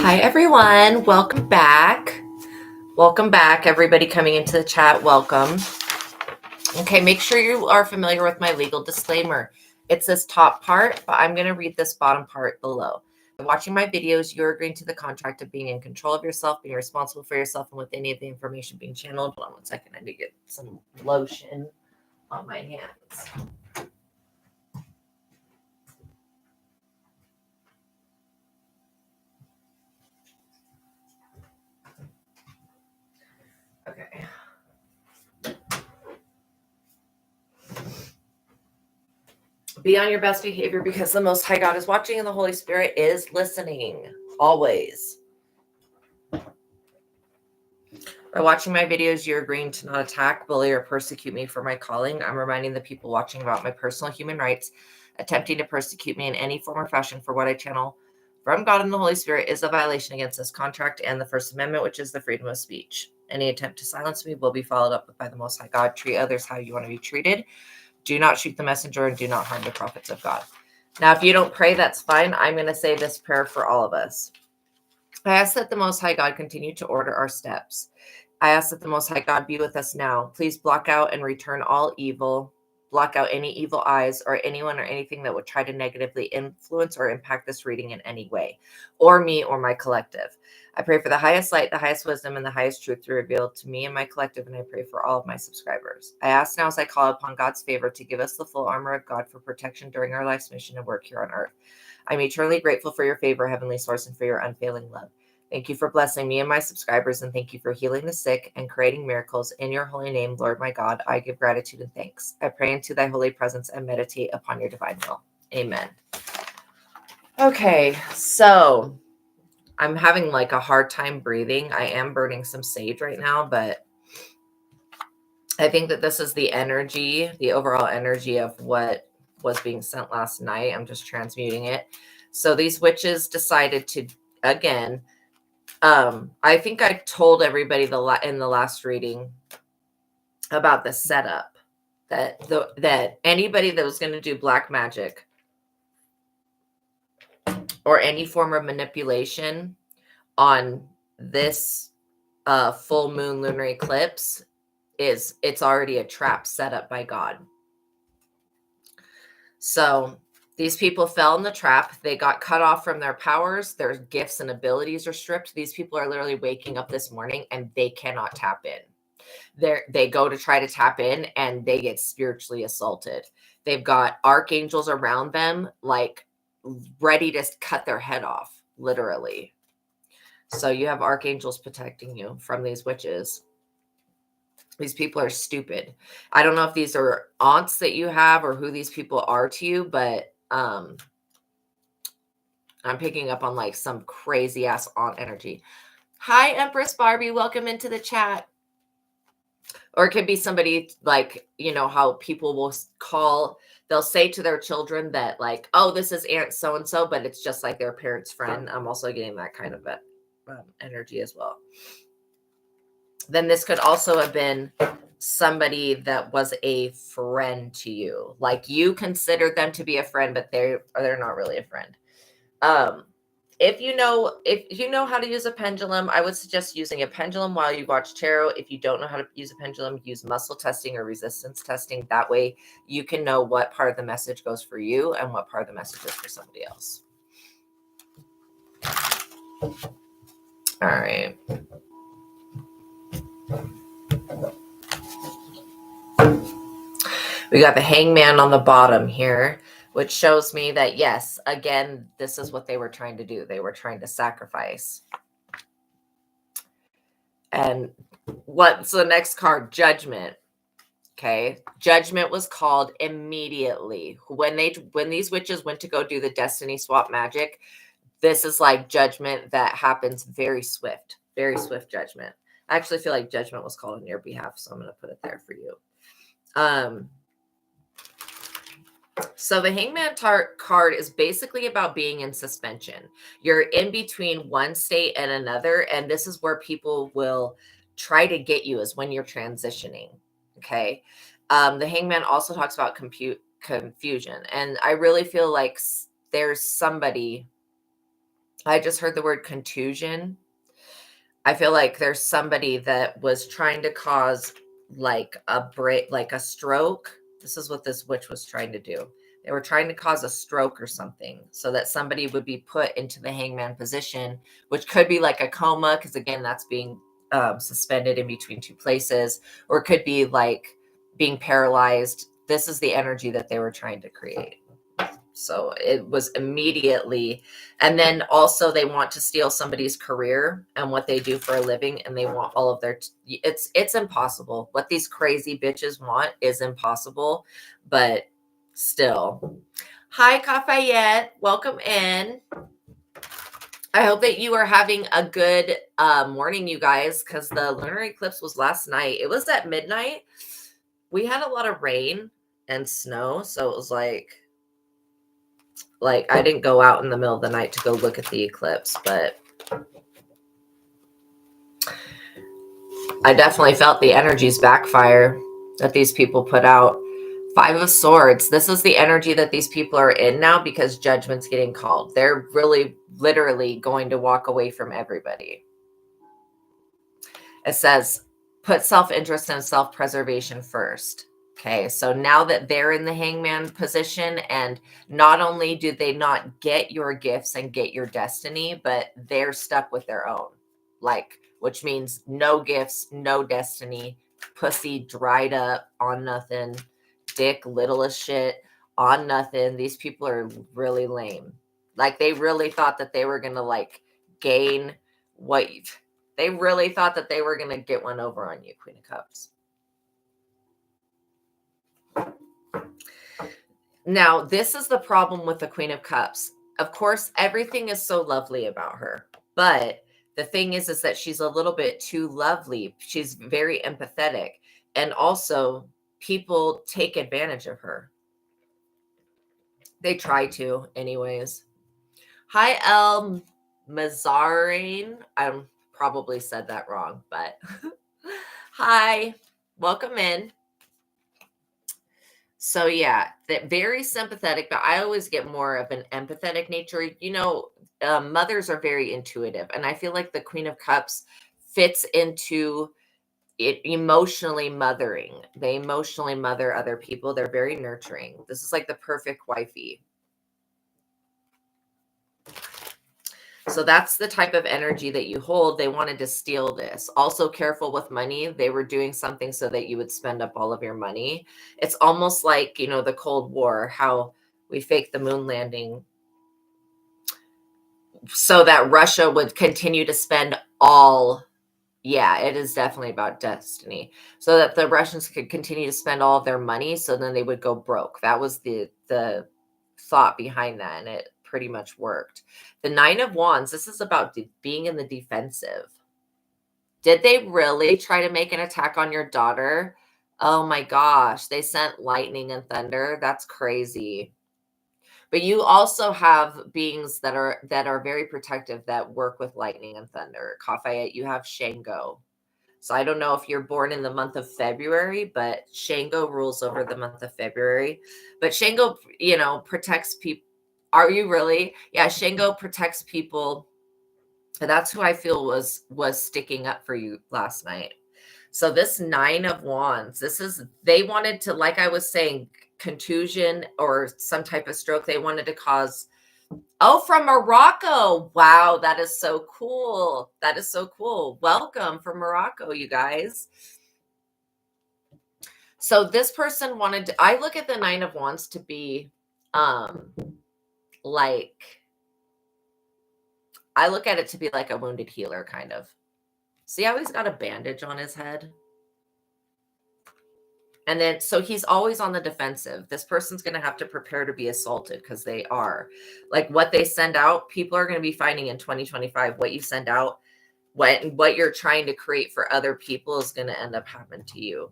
Hi, everyone. Welcome back. Welcome back, everybody coming into the chat. Welcome. Okay, make sure you are familiar with my legal disclaimer. It's this top part, but I'm going to read this bottom part below. By watching my videos, you're agreeing to the contract of being in control of yourself, being responsible for yourself, and with any of the information being channeled. Hold on one second. I need to get some lotion on my hands. Okay. Be on your best behavior because the Most High God is watching and the Holy Spirit is listening. Always. By watching my videos, you're agreeing to not attack, bully, or persecute me for my calling. I'm reminding the people watching about my personal human rights. Attempting to persecute me in any form or fashion for what I channel from God and the Holy Spirit is a violation against this contract and the First Amendment, which is the freedom of speech. Any attempt to silence me will be followed up with by the Most High God. Treat others how you want to be treated. Do not shoot the messenger and do not harm the prophets of God. Now, if you don't pray, that's fine. I'm going to say this prayer for all of us. I ask that the Most High God continue to order our steps. I ask that the Most High God be with us now. Please block out and return all evil. Block out any evil eyes or anyone or anything that would try to negatively influence or impact this reading in any way, or me or my collective. I pray for the highest light, the highest wisdom, and the highest truth to reveal to me and my collective, and I pray for all of my subscribers. I ask now as I call upon God's favor to give us the full armor of God for protection during our life's mission and work here on earth. I'm eternally grateful for your favor, Heavenly Source, and for your unfailing love. Thank you for blessing me and my subscribers, and thank you for healing the sick and creating miracles. In your holy name, Lord my God, I give gratitude and thanks. I pray into thy holy presence and meditate upon your divine will. Amen. Okay, so I'm having like a hard time breathing. I am burning some sage right now, but I think that this is the energy, the overall energy of what was being sent last night. I'm just transmuting it. So these witches decided to, again, I think I told everybody in the last reading about the setup that anybody that was going to do black magic or any form of manipulation on this full moon lunar eclipse it's already a trap set up by God. So these people fell in the trap. They got cut off from their powers. Their gifts and abilities are stripped. These people are literally waking up this morning and they cannot tap in. They go to try to tap in and they get spiritually assaulted. They've got archangels around them, like ready to cut their head off, literally. So you have archangels protecting you from these witches. These people are stupid. I don't know if these are aunts that you have or who these people are to you, but I'm picking up on like some crazy ass aunt energy. Hi, Empress Barbie. Welcome into the chat. Or it could be somebody like, you know, how people will they'll say to their children that like, oh, this is Aunt so-and-so, but it's just like their parent's friend. I'm also getting that kind of energy as well. Then this could also have been somebody that was a friend to you. Like you considered them to be a friend, but they're not really a friend. If you know how to use a pendulum, I would suggest using a pendulum while you watch tarot. If you don't know how to use a pendulum, use muscle testing or resistance testing. That way you can know what part of the message goes for you and what part of the message is for somebody else. All right. We got the hangman on the bottom here, which shows me that, yes, again, this is what they were trying to do. They were trying to sacrifice. And what's the next card? Judgment. Okay. Judgment was called immediately. When these witches went to go do the destiny swap magic, this is like judgment that happens very swift judgment. I actually feel like judgment was called on your behalf, so I'm going to put it there for you. So the hangman card is basically about being in suspension. You're in between one state and another, and this is where people will try to get you, is when you're transitioning. Okay. The hangman also talks about confusion, and I really feel like there's somebody I just heard the word contusion. I feel like there's somebody that was trying to cause like a break, like a stroke. This is what this witch was trying to do. They were trying to cause a stroke or something so that somebody would be put into the hangman position, which could be like a coma, because again, that's being suspended in between two places, or it could be like being paralyzed. This is the energy that they were trying to create. So it was immediately, and then also they want to steal somebody's career and what they do for a living, and they want all of their it's impossible. What these crazy bitches want is impossible, but still. Hi Cafayette, welcome in. I hope that you are having a good morning, you guys, because the lunar eclipse was last night. It was at midnight. We had a lot of rain and snow, so it was like I didn't go out in the middle of the night to go look at the eclipse, but I definitely felt the energies backfire that these people put out. 5 of Swords. This is the energy that these people are in now because judgment's getting called. They're really literally going to walk away from everybody. It says, put self-interest and self-preservation first. Okay, so now that they're in the hangman position, and not only do they not get your gifts and get your destiny, but they're stuck with their own. Like, which means no gifts, no destiny, pussy dried up on nothing, dick little as shit on nothing. These people are really lame. Like, they really thought that they were gonna like gain what they really thought that they were gonna get one over on you, Queen of Cups. Now, this is the problem with the Queen of Cups. Of course, everything is so lovely about her, but the thing is that she's a little bit too lovely. She's very empathetic, and also people take advantage of her. They try to, anyways. Hi, El Mazarine. I probably said that wrong, but hi, welcome in. So yeah, that very sympathetic, but I always get more of an empathetic nature. You know, mothers are very intuitive, and I feel like the Queen of Cups fits into it emotionally mothering. They emotionally mother other people. They're very nurturing. This is like the perfect wifey. So that's the type of energy that you hold. They wanted to steal this. Also careful with money. They were doing something so that you would spend up all of your money. It's almost like, you know, the Cold War, how we faked the moon landing so that Russia would continue to spend all. Yeah, it is definitely about destiny. So that the Russians could continue to spend all of their money, so then they would go broke. That was the thought behind that, and it pretty much worked. The 9 of Wands, this is about being in the defensive. Did they really try to make an attack on your daughter? Oh my gosh, they sent lightning and thunder. That's crazy. But you also have beings that are very protective that work with lightning and thunder. Kafayette, you have Shango. So I don't know if you're born in the month of February, but Shango rules over the month of February. But Shango, you know, protects people. Are you really? Yeah, Shango protects people. And that's who I feel was sticking up for you last night. So this 9 of Wands, this is, they wanted to, like I was saying, contusion or some type of stroke. They wanted to cause. Oh, from Morocco. Wow, that is so cool. That is so cool. Welcome from Morocco, you guys. So this person wanted to, I look at the 9 of Wands to be like, I look at it to be like a wounded healer kind of. See how he's got a bandage on his head? And then, so he's always on the defensive. This person's going to have to prepare to be assaulted because they are. Like what they send out, people are going to be finding in 2025 what you send out, what you're trying to create for other people is going to end up happening to you.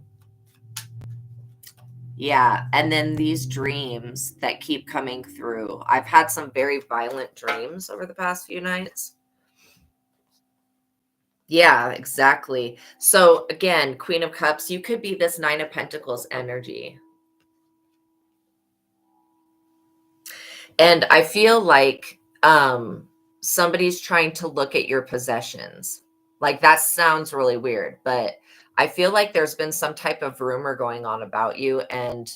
Yeah. And then these dreams that keep coming through. I've had some very violent dreams over the past few nights. Yeah, exactly. So again, Queen of Cups, you could be this 9 of Pentacles energy. And I feel like somebody's trying to look at your possessions. Like, that sounds really weird, but I feel like there's been some type of rumor going on about you, and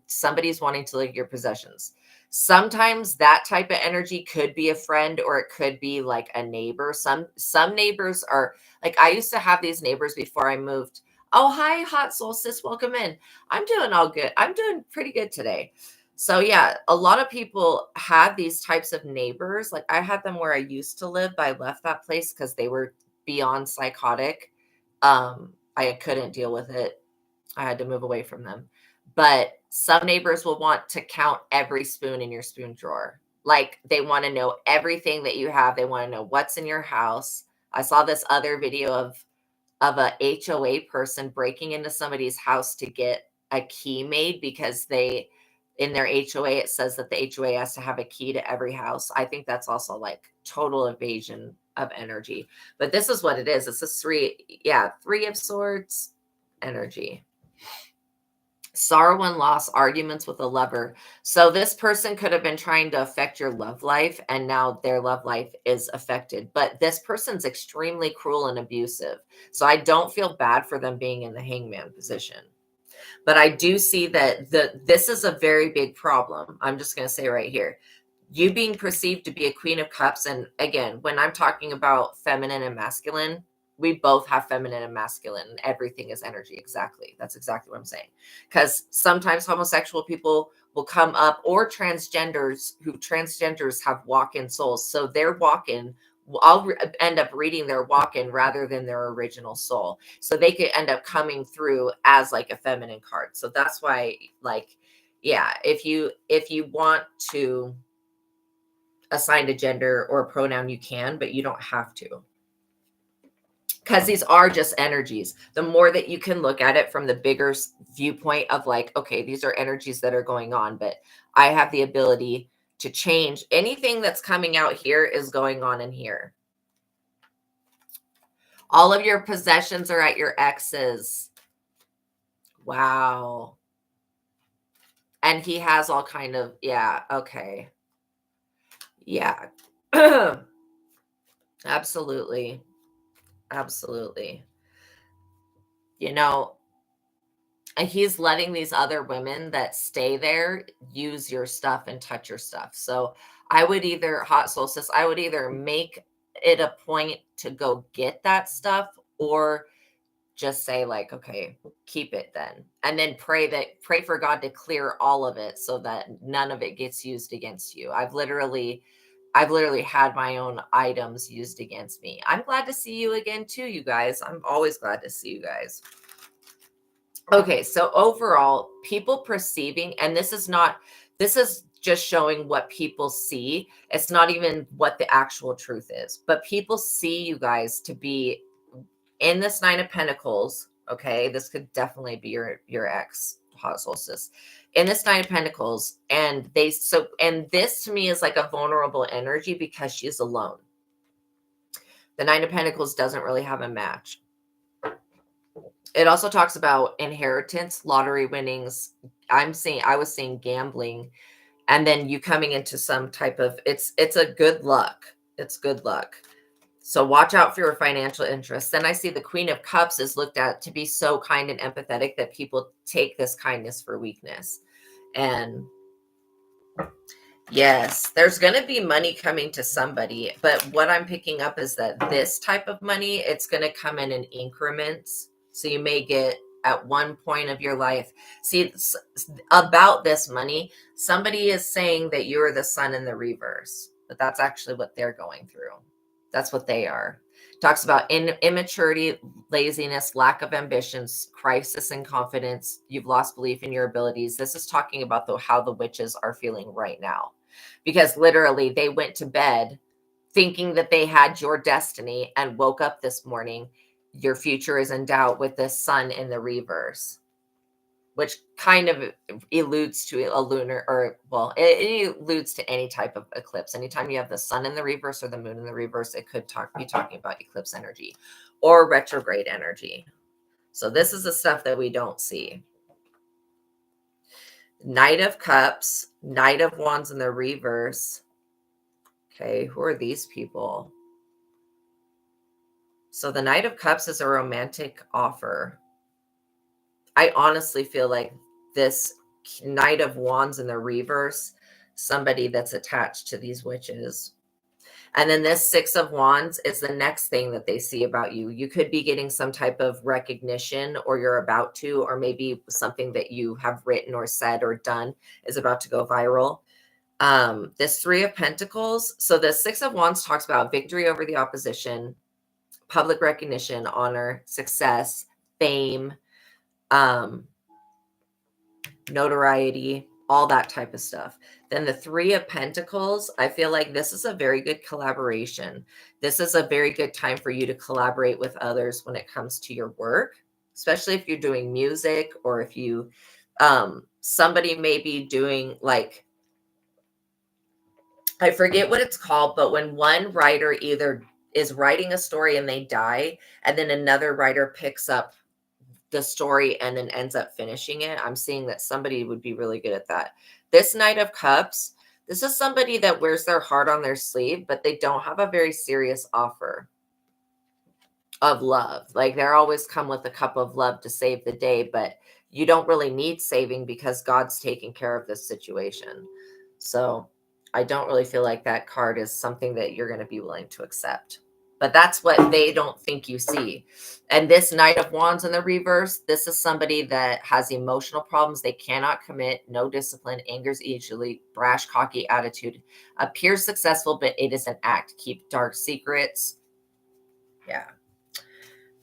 somebody's wanting to look at your possessions. Sometimes that type of energy could be a friend, or it could be like a neighbor. Some neighbors are like, I used to have these neighbors before I moved. Oh, hi, hot solstice. Welcome in. I'm doing all good. I'm doing pretty good today. So yeah, a lot of people had these types of neighbors. Like, I had them where I used to live, but I left that place because they were beyond psychotic. I couldn't deal with it. I had to move away from them. But some neighbors will want to count every spoon in your spoon drawer. Like, they want to know everything that you have. They want to know what's in your house. I saw this other video of a HOA person breaking into somebody's house to get a key made because in their HOA, it says that the HOA has to have a key to every house. I think that's also like total evasion of energy. But this is what it is. It's a three of swords energy. Sorrow and loss, arguments with a lover. So this person could have been trying to affect your love life, and now their love life is affected. But this person's extremely cruel and abusive. So I don't feel bad for them being in the hangman position. But I do see that this is a very big problem. I'm just going to say right here. You being perceived to be a queen of cups. And again, when I'm talking about feminine and masculine, we both have feminine and masculine, and everything is energy. Exactly. That's exactly what I'm saying. Because sometimes homosexual people will come up, or transgenders have walk-in souls. So their walk-in, I'll end up reading their walk-in rather than their original soul. So they could end up coming through as like a feminine card. So that's why, like, yeah, if you want to assign a gender or a pronoun, you can, but you don't have to. Because these are just energies. The more that you can look at it from the bigger viewpoint of like, okay, these are energies that are going on, but I have the ability to change anything that's coming out here is going on in here. All of your possessions are at your ex's. Wow. And he has all kind of, yeah, okay. Yeah. Absolutely. Absolutely. You know, and he's letting these other women that stay there use your stuff and touch your stuff. So I would either, hot solstice, I would either make it a point to go get that stuff, or just say like, okay, keep it then. And then pray for God to clear all of it so that none of it gets used against you. I've literally had my own items used against me. I'm glad to see you again too, you guys. I'm always glad to see you guys. Okay, so overall, people perceiving, and this is just showing what people see. It's not even what the actual truth is, but people see you guys to be in this Nine of Pentacles. Okay, this could definitely be your ex, hot solstice, in this Nine of Pentacles, and this to me is like a vulnerable energy because she's alone. The Nine of Pentacles doesn't really have a match. It also talks about inheritance, lottery winnings. I was seeing gambling, and then you coming into some type of, it's a good luck. It's good luck. So watch out for your financial interests. Then I see the Queen of Cups is looked at to be so kind and empathetic that people take this kindness for weakness. And yes, there's going to be money coming to somebody, but what I'm picking up is that this type of money, it's going to come in increments. So you may get at one point of your life. See, about this money, somebody is saying that you're the sun in the reverse, but that's actually what they're going through. That's what they are. Talks about immaturity, laziness, lack of ambitions, crisis in confidence. You've lost belief in your abilities. This is talking about how the witches are feeling right now. Because literally they went to bed thinking that they had your destiny and woke up this morning. Your future is in doubt with this sun in the reverse, which kind of alludes to a lunar, or well, it alludes to any type of eclipse. Anytime you have the sun in the reverse or the moon in the reverse, it could be talking about eclipse energy or retrograde energy. So this is the stuff that we don't see. Knight of Cups, Knight of Wands in the reverse. Okay, who are these people? So the Knight of Cups is a romantic offer. I honestly feel like this Knight of Wands in the reverse, somebody that's attached to these witches. And then this Six of Wands is the next thing that they see about you. You could be getting some type of recognition, or you're about to, or maybe something that you have written or said or done is about to go viral. This Three of Pentacles. So the Six of Wands talks about victory over the opposition, public recognition, honor, success, fame, notoriety, all that type of stuff. Then the Three of Pentacles, I feel like this is a very good collaboration. This is a very good time for you to collaborate with others when it comes to your work, especially if you're doing music, or if you, somebody may be doing like, I forget what it's called, but when one writer either is writing a story and they die, and then another writer picks up the story and then ends up finishing it. I'm seeing that somebody would be really good at that. This Knight of Cups, this is somebody that wears their heart on their sleeve, but they don't have a very serious offer of love. Like, they're always come with a cup of love to save the day, but you don't really need saving because God's taking care of this situation. So I don't really feel like that card is something that you're going to be willing to accept. But that's what they don't think you see. And this Knight of Wands in the reverse, this is somebody that has emotional problems. They cannot commit, no discipline, angers easily, brash, cocky attitude, appears successful, but it is an act. Keep dark secrets. Yeah.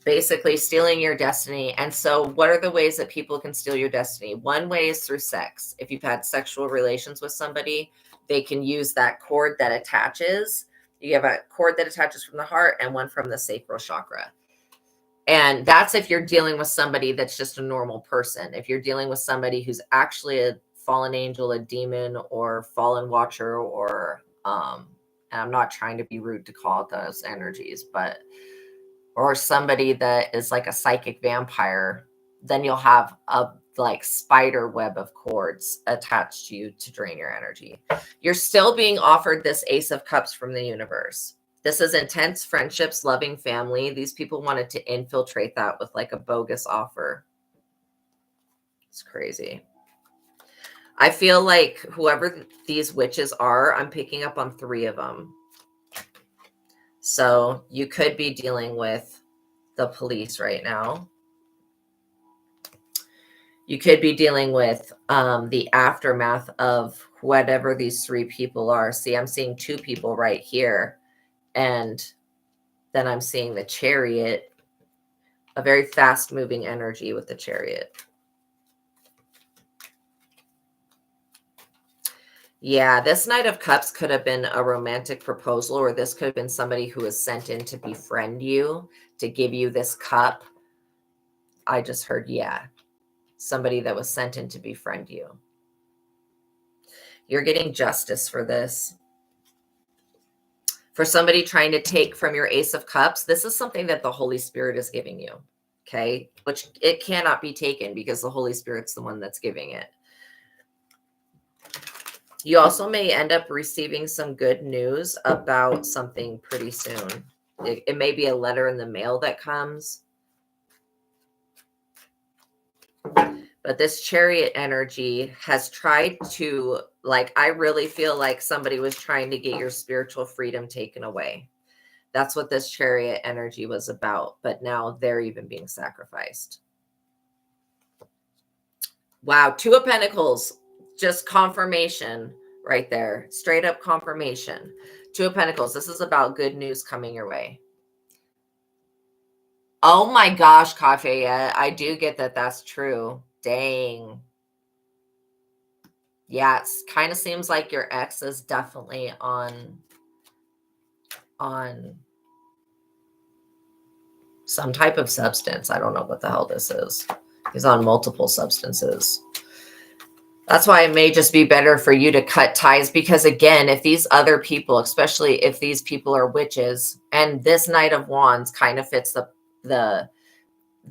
Basically stealing your destiny. And so what are the ways that people can steal your destiny? One way is through sex. If you've had sexual relations with somebody, they can use that cord that attaches. You have a cord that attaches from the heart and one from the sacral chakra. And that's if you're dealing with somebody that's just a normal person. If you're dealing with somebody who's actually a fallen angel, a demon, or fallen watcher, or and I'm not trying to be rude to call it those energies, but or somebody that is like a psychic vampire, then you'll have a like spider web of cords attached to you to drain your energy. You're still being offered this Ace of Cups from the universe. This is intense friendships, loving family. These people wanted to infiltrate that with like a bogus offer. It's crazy. I feel like whoever these witches are, I'm picking up on 3 of them. So you could be dealing with the police right now. You could be dealing with the aftermath of whatever these 3 people are. See, I'm seeing 2 people right here. And then I'm seeing the Chariot, a very fast moving energy with the Chariot. Yeah, this Knight of Cups could have been a romantic proposal, or this could have been somebody who was sent in to befriend you, to give you this cup. I just heard, yeah, somebody that was sent in to befriend you. You're getting justice for this. For somebody trying to take from your Ace of Cups, this is something that the Holy Spirit is giving you, okay? Which it cannot be taken because the Holy Spirit's the one that's giving it. You also may end up receiving some good news about something pretty soon. It may be a letter in the mail that comes. But this Chariot energy has tried to, like, I really feel like somebody was trying to get your spiritual freedom taken away. That's what this Chariot energy was about. But now they're even being sacrificed. Wow. 2 of Pentacles. Just confirmation right there. Straight up confirmation. 2 of Pentacles. This is about good news coming your way. Oh my gosh, Cafe. Yeah, I do get that that's true. Dang. Yeah, it kind of seems like your ex is definitely on some type of substance. I don't know what the hell this is. He's on multiple substances. That's why it may just be better for you to cut ties, because again, if these other people, especially if these people are witches, and this Knight of Wands kind of fits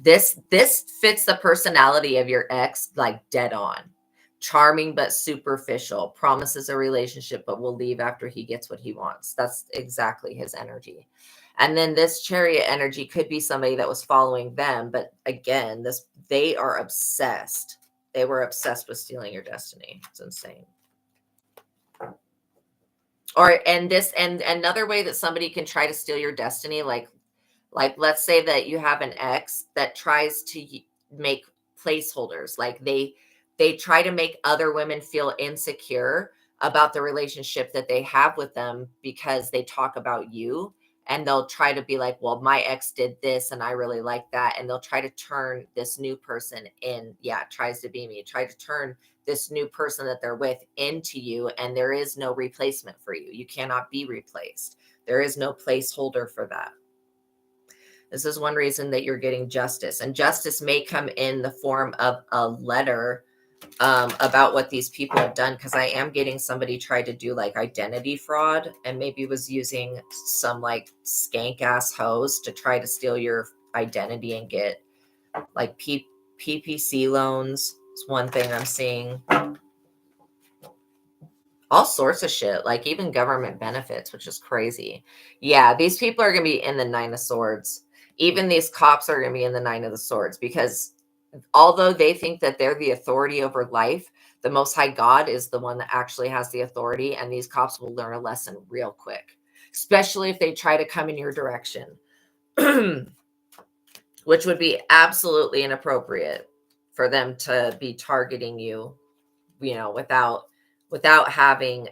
this fits the personality of your ex like dead on. charming but superficial, promises a relationship but will leave after he gets what he wants. That's exactly his energy. And then this Chariot energy could be somebody that was following them, but again, they are obsessed. They were obsessed with stealing your destiny. It's insane. And another way that somebody can try to steal your destiny, like let's say that you have an ex that tries to make placeholders, like they try to make other women feel insecure about the relationship that they have with them because they talk about you, and they'll try to be like, well, my ex did this and I really like that, and they'll try to turn this new person in. Yeah, tries to be me, try to turn this new person that they're with into you, and there is no replacement for you. You cannot be replaced. There is no placeholder for that. This is one reason that you're getting justice, and justice may come in the form of a letter about what these people have done, because I am getting somebody tried to do like identity fraud and maybe was using some like skank ass hoes to try to steal your identity and get like PPC loans. It's one thing I'm seeing. All sorts of shit, like even government benefits, which is crazy. Yeah, these people are going to be in the Nine of Swords. Even these cops are going to be in the Nine of the Swords, because although they think that they're the authority over life, the Most High God is the one that actually has the authority, and these cops will learn a lesson real quick, especially if they try to come in your direction, which would be absolutely inappropriate for them to be targeting you, without having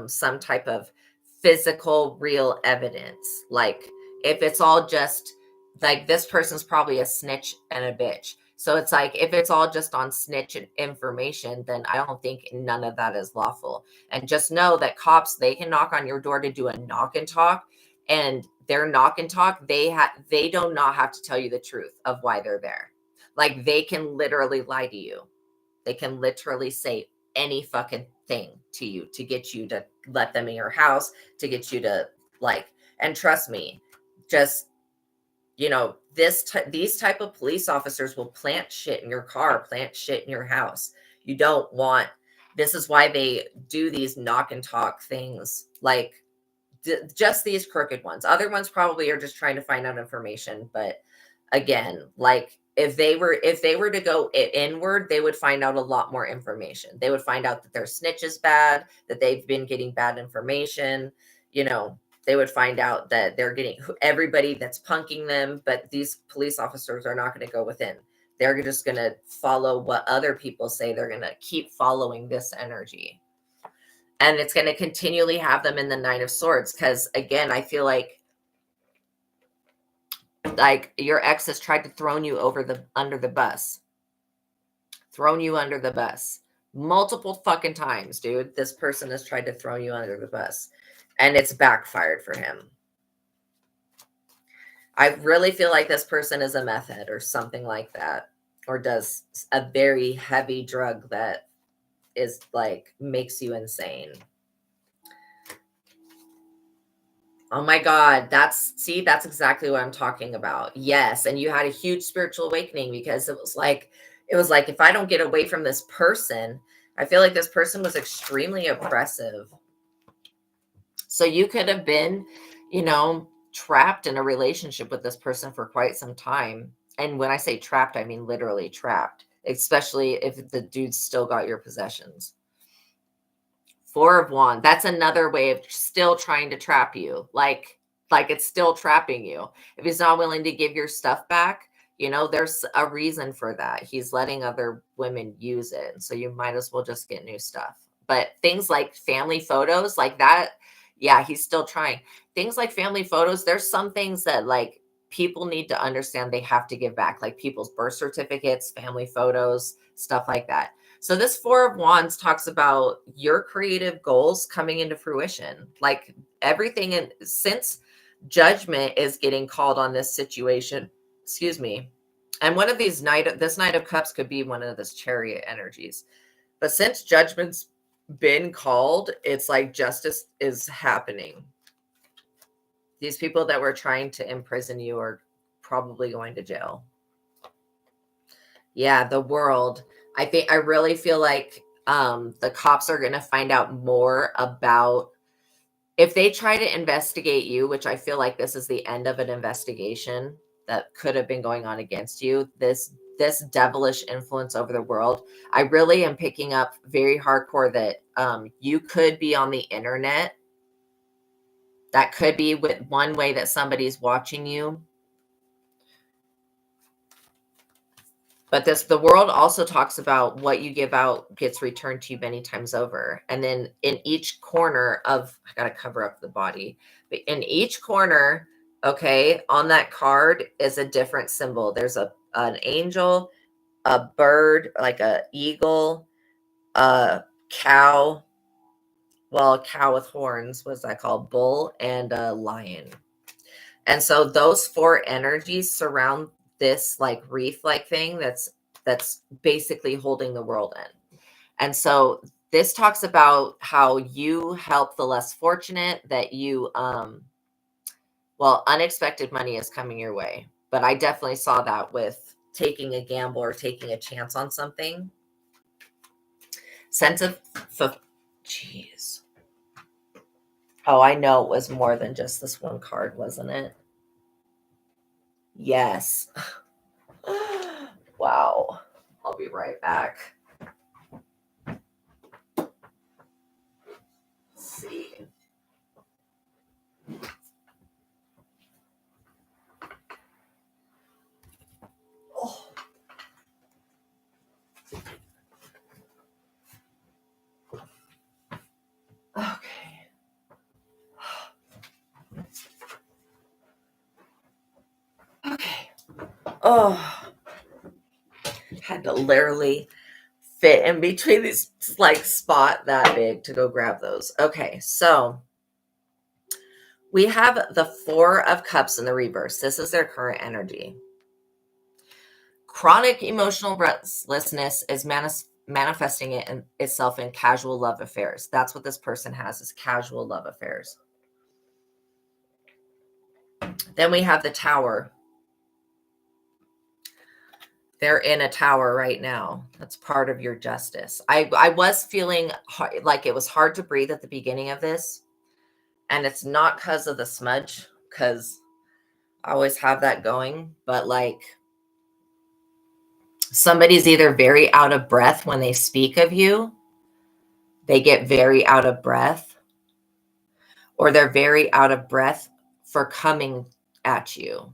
some type of physical real evidence. Like if it's all just like, this person's probably a snitch and a bitch, so it's like if it's all just on snitch information, then I don't think none of that is lawful. And just know that cops, they can knock on your door to do a knock and talk, and their knock and talk, they do not have to tell you the truth of why they're there. Like they can literally lie to you. They can literally say any fucking thing to you to get you to let them in your house, to get you to like, and trust me, just, these type of police officers will plant shit in your car, plant shit in your house. You don't want, this is why they do these knock and talk things, like just these crooked ones. Other ones probably are just trying to find out information, but again, like if they were to go inward, they would find out a lot more information. They would find out that their snitch is bad, that they've been getting bad information. They would find out that they're getting everybody that's punking them. But these police officers are not going to go within. They're just going to follow what other people say. They're going to keep following this energy. And it's going to continually have them in the Nine of Swords. Because again, I feel like your ex has tried to throw you under the bus. Thrown you under the bus. Multiple fucking times, dude. This person has tried to throw you under the bus. And it's backfired for him. I really feel like this person is a meth head or something like that. Or does a very heavy drug that is like, makes you insane. Oh my God, that's exactly what I'm talking about. Yes, and you had a huge spiritual awakening, because it was like if I don't get away from this person, I feel like this person was extremely oppressive. So you could have been, trapped in a relationship with this person for quite some time. And when I say trapped, I mean literally trapped, especially if the dude's still got your possessions. Four of Wands. That's another way of still trying to trap you. Like it's still trapping you. If he's not willing to give your stuff back, there's a reason for that. He's letting other women use it. So you might as well just get new stuff. But things like family photos like that, yeah, he's still trying. Things like family photos, there's some things that like people need to understand they have to give back, like people's birth certificates, family photos, stuff like that. So this Four of Wands talks about your creative goals coming into fruition. Like everything since judgment is getting called on this situation, excuse me. And one of these this Knight of Cups could be one of this Chariot energies. But since judgment's been called, it's like justice is happening. These people that were trying to imprison you are probably going to jail. Yeah, the World. I really feel like The cops are going to find out more about, if they try to investigate you, which I feel like this is the end of an investigation that could have been going on against you, this devilish influence over the world. I really am picking up very hardcore that you could be on the internet. That could be with one way that somebody's watching you. But the world also talks about what you give out gets returned to you many times over. And then in each corner of, I got to cover up the body, but in each corner, okay, on that card is a different symbol. There's an angel, a bird, like a eagle, a cow. Well, a cow with horns, what's that called? Bull, and a lion. And so those four energies surround this like reef like thing that's basically holding the world in. And so this talks about how you help the less fortunate, that you well, unexpected money is coming your way. But I definitely saw that with taking a gamble or taking a chance on something. Sense of jeez. Oh, I know it was more than just this one card, wasn't it? Yes. Wow. I'll be right back. Let's see. Oh. Okay. Okay. Oh. Had to literally fit in between these, like, spot that big to go grab those. Okay, so we have the Four of Cups in the reverse. This is their current energy. Chronic emotional restlessness is manifesting itself in casual love affairs. That's what this person has, is casual love affairs. Then we have the Tower. They're in a tower right now. That's part of your justice. I was feeling like it was hard to breathe at the beginning of this. And it's not because of the smudge, because I always have that going. But like, somebody's either very out of breath when they speak of you. They get very out of breath. Or they're very out of breath for coming at you.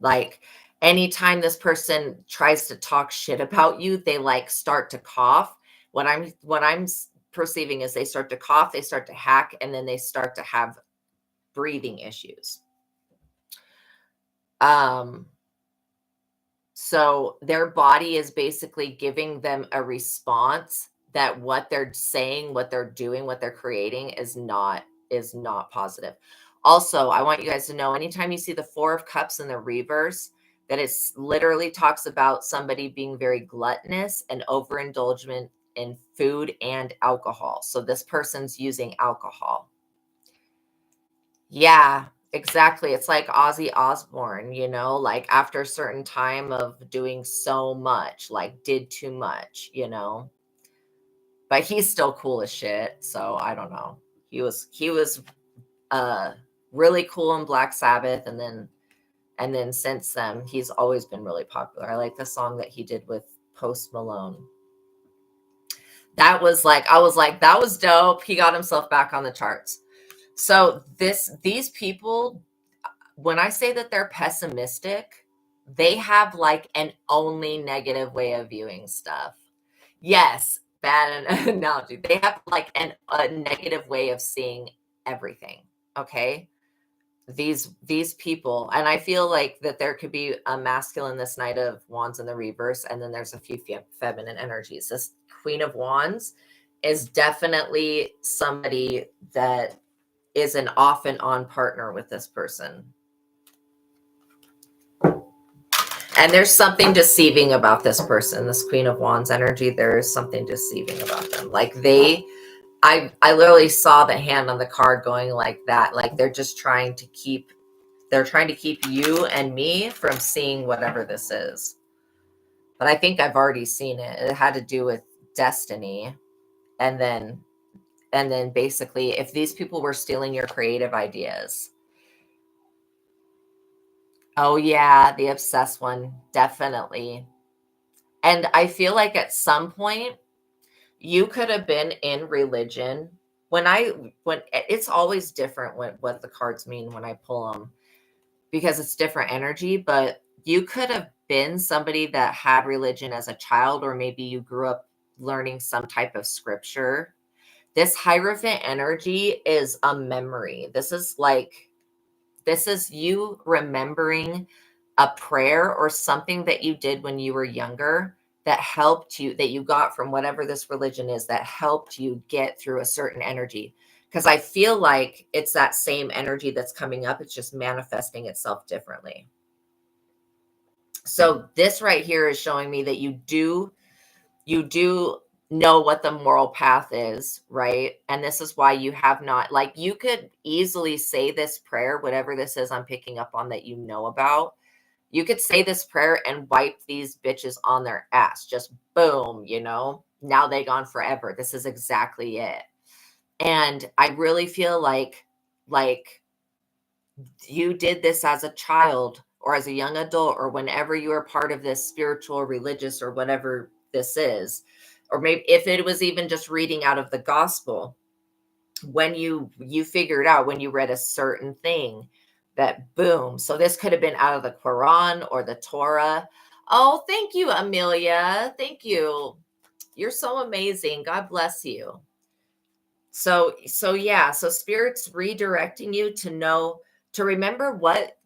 Like, anytime this person tries to talk shit about you, they like start to cough. What I'm perceiving is they start to cough, they start to hack, and then they start to have breathing issues. So their body is basically giving them a response that what they're saying, what they're doing, what they're creating is not positive. Also, I want you guys to know, anytime you see the Four of Cups in the reverse, that it literally talks about somebody being very gluttonous and overindulgent in food and alcohol. So this person's using alcohol. Yeah, exactly. It's like Ozzy Osbourne, like after a certain time of doing so much, like did too much, but he's still cool as shit. So I don't know. He was really cool in Black Sabbath. And then since then, he's always been really popular. I like the song that he did with Post Malone. That was like, I was like, that was dope. He got himself back on the charts. So these people, when I say that they're pessimistic, they have like an only negative way of viewing stuff. Yes, bad analogy. They have like a negative way of seeing everything. Okay. These people, and I feel like that there could be a masculine, this Knight of Wands in the reverse, and then there's a few feminine energies. This Queen of Wands is definitely somebody that is an off and on partner with this person. And there's something deceiving about this person, this Queen of Wands energy. There is something deceiving about them. Like I literally saw the hand on the card going like that. Like they're trying to keep you and me from seeing whatever this is. But I think I've already seen it. It had to do with destiny. And then basically, if these people were stealing your creative ideas. Oh yeah, the obsessed one, definitely. And I feel like at some point you could have been in religion. When it's always different what the cards mean when I pull them, because it's different energy, but you could have been somebody that had religion as a child, or maybe you grew up learning some type of scripture. This Hierophant energy is a memory. This is you remembering a prayer or something that you did when you were younger that helped you, that you got from whatever this religion is, that helped you get through a certain energy. Because I feel like it's that same energy that's coming up. It's just manifesting itself differently. So this right here is showing me that you do know what the moral path is, right? And this is why you have not, like, you could easily say this prayer, whatever this is I'm picking up on that you know about. You could say this prayer and wipe these bitches on their ass. Just boom, now they gone forever. This is exactly it. And I really feel like you did this as a child or as a young adult, or whenever you were part of this spiritual, religious, or whatever this is, or maybe if it was even just reading out of the gospel, when you figured out, when you read a certain thing, that boom. So this could have been out of the Quran or the Torah. Oh, thank you, Amelia. Thank you. You're so amazing. God bless you. So yeah, so spirit's redirecting you to know, to remember what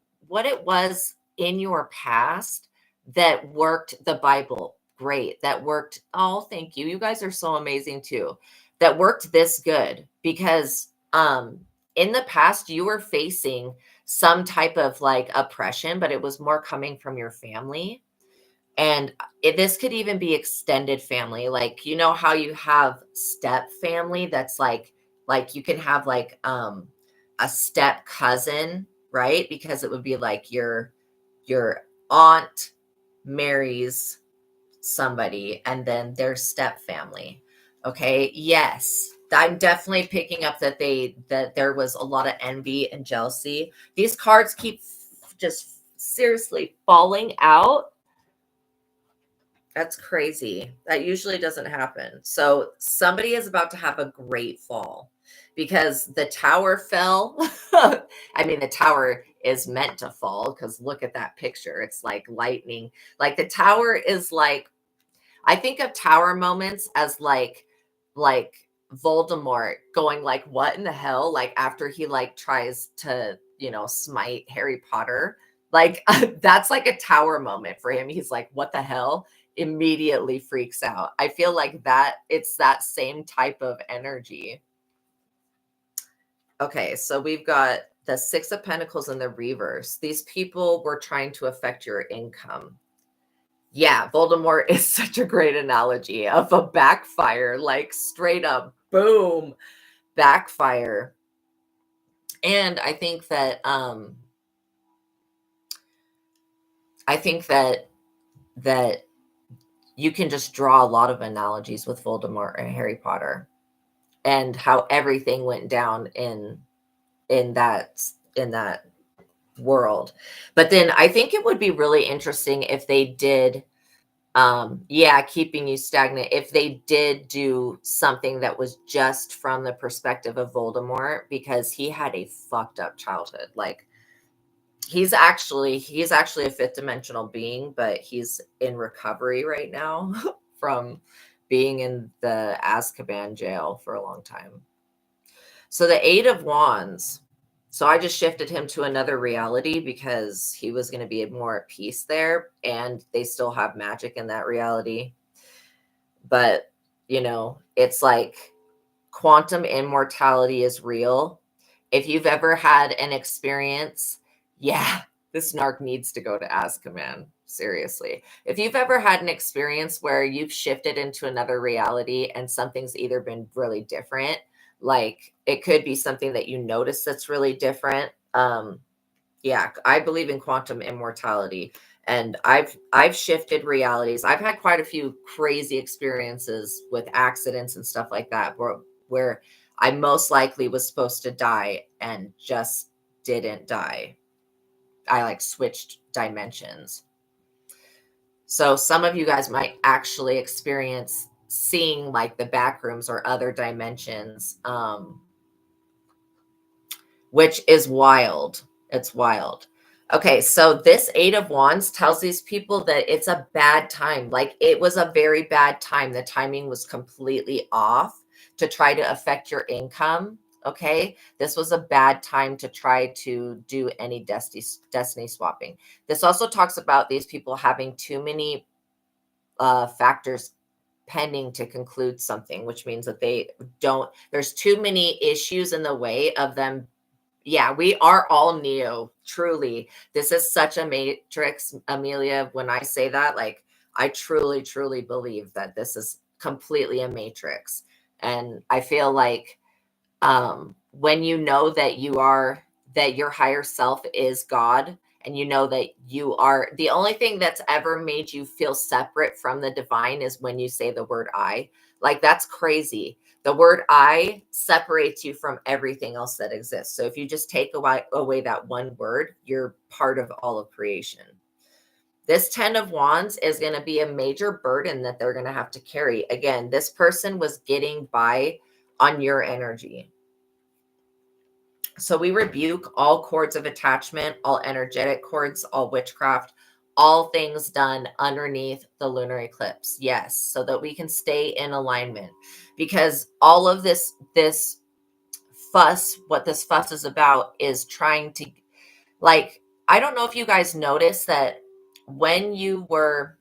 it was in your past that worked. The Bible, great. That worked. Oh, thank you. You guys are so amazing too. That worked this good because in the past you were facing some type of like oppression, but it was more coming from your family. And this could even be extended family. Like, you know how you have step family that's like you can have like a step cousin, right? Because it would be like your aunt marries somebody and then their step family. Okay? Yes. I'm definitely picking up that there was a lot of envy and jealousy. These cards keep just seriously falling out. That's crazy. That usually doesn't happen. So somebody is about to have a great fall because the tower fell. I mean, the tower is meant to fall because look at that picture. It's like lightning. Like the tower is like, I think of tower moments as like Voldemort going like, what in the hell? Like after he like tries to, smite Harry Potter. Like that's like a tower moment for him. He's like, what the hell? Immediately freaks out. I feel like that it's that same type of energy. Okay, so we've got the Six of Pentacles in the reverse. These people were trying to affect your income. Yeah, Voldemort is such a great analogy of a backfire, like straight up boom, backfire. And I think that that you can just draw a lot of analogies with Voldemort and Harry Potter and how everything went down in that world. But then I think it would be really interesting if they did keeping you stagnant, if they did do something that was just from the perspective of Voldemort, because he had a fucked up childhood. Like he's actually a fifth dimensional being, but he's in recovery right now from being in the Azkaban jail for a long time. So the Eight of Wands. So I just shifted him to another reality because he was going to be more at peace there, and they still have magic in that reality. But, it's like quantum immortality is real. If you've ever had an experience, yeah, this narc needs to go to Azkaban. Seriously. If you've ever had an experience where you've shifted into another reality and something's either been really different, like it could be something that you notice that's really different. Yeah, I believe in quantum immortality, and I've shifted realities. I've had quite a few crazy experiences with accidents and stuff like that where I most likely was supposed to die and just didn't die. I like switched dimensions. So some of you guys might actually experience seeing like the back rooms or other dimensions, which is wild. It's wild. Okay, so this Eight of Wands tells these people that it's a bad time. Like it was a very bad time. The timing was completely off to try to affect your income. Okay, this was a bad time to try to do any destiny swapping. This also talks about these people having too many factors pending to conclude something, which means that there's too many issues in the way of them. Yeah, we are all Neo, truly. This is such a matrix, Amelia. When I say that, like, I truly, truly believe that this is completely a matrix. And I feel like when you know that that your higher self is God, and you know that you are the only thing that's ever made you feel separate from the divine is when you say the word I. Like, that's crazy. The word I separates you from everything else that exists. So if you just take away that one word, you're part of all of creation. This 10 of Wands is going to be a major burden that they're going to have to carry. Again, this person was getting by on your energy. So we rebuke all cords of attachment, all energetic cords, all witchcraft, all things done underneath the lunar eclipse. Yes, so that we can stay in alignment. Because all of this fuss, what this fuss is about is trying to, like, I don't know if you guys noticed that when you were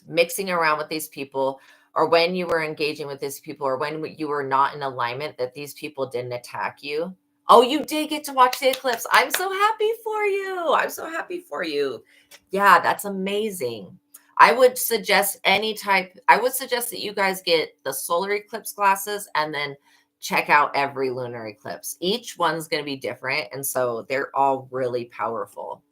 mixing around with these people, or when you were engaging with these people, or when you were not in alignment, that these people didn't attack you. Oh, you did get to watch the eclipse. I'm so happy for you. I'm so happy for you. Yeah, that's amazing. I would suggest that you guys get the solar eclipse glasses and then check out every lunar eclipse. Each one's going to be different. And so they're all really powerful.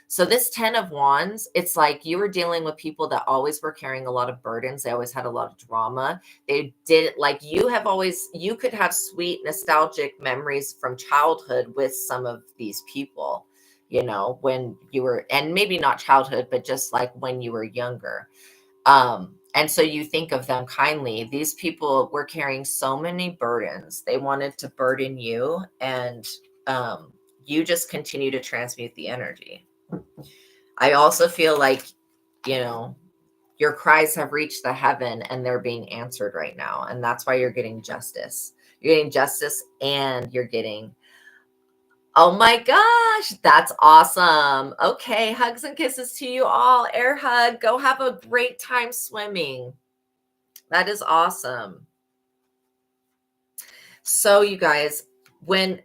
So this 10 of Wands, it's like you were dealing with people that always were carrying a lot of burdens. They always had a lot of drama. They did, like, you could have sweet nostalgic memories from childhood with some of these people, when you were, and maybe not childhood, but just like when you were younger. And so you think of them kindly. These people were carrying so many burdens. They wanted to burden you, and you just continue to transmute the energy. I also feel like, your cries have reached the heaven and they're being answered right now. And that's why you're getting justice. You're getting justice and you're getting, oh my gosh, that's awesome. Okay, hugs and kisses to you all. Air hug. Go have a great time swimming. That is awesome. So, you guys, when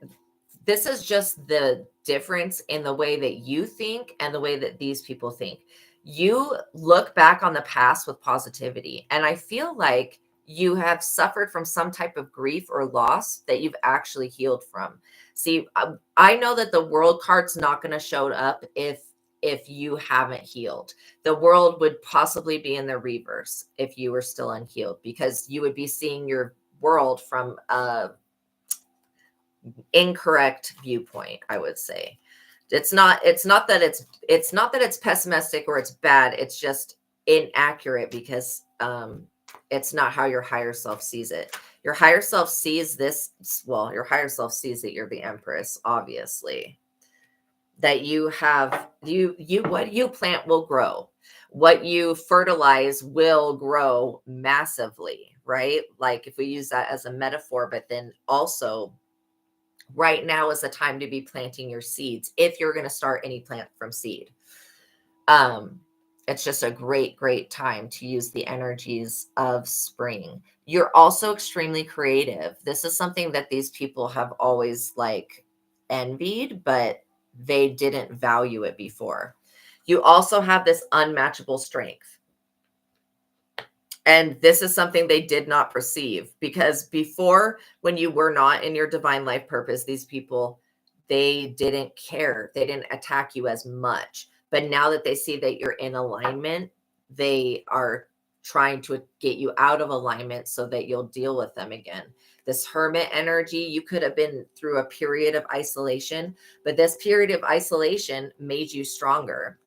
this is just the difference in the way that you think and the way that these people think. You look back on the past with positivity, and I feel like you have suffered from some type of grief or loss that you've actually healed from. See, I know that the world card's not going to show up if you haven't healed. The world would possibly be in the reverse if you were still unhealed, because you would be seeing your world from a incorrect viewpoint, I would say. It's not that it's pessimistic or it's bad. It's just inaccurate, because it's not how your higher self sees it. Your higher self sees this, well, your higher self sees that you're the empress, obviously. That you have what you plant will grow. What you fertilize will grow massively, right? Like, if we use that as a metaphor, but then also right now is the time to be planting your seeds if you're going to start any plant from seed. It's just a great time to use the energies of spring. You're also extremely creative. This is something that these people have always like envied, but they didn't value it before. You also have this unmatchable strength. And this is something they did not perceive, because before, when you were not in your divine life purpose, these people, they didn't care. They didn't attack you as much. But now that they see that you're in alignment, they are trying to get you out of alignment so that you'll deal with them again. This hermit energy, you could have been through a period of isolation, but this period of isolation made you stronger.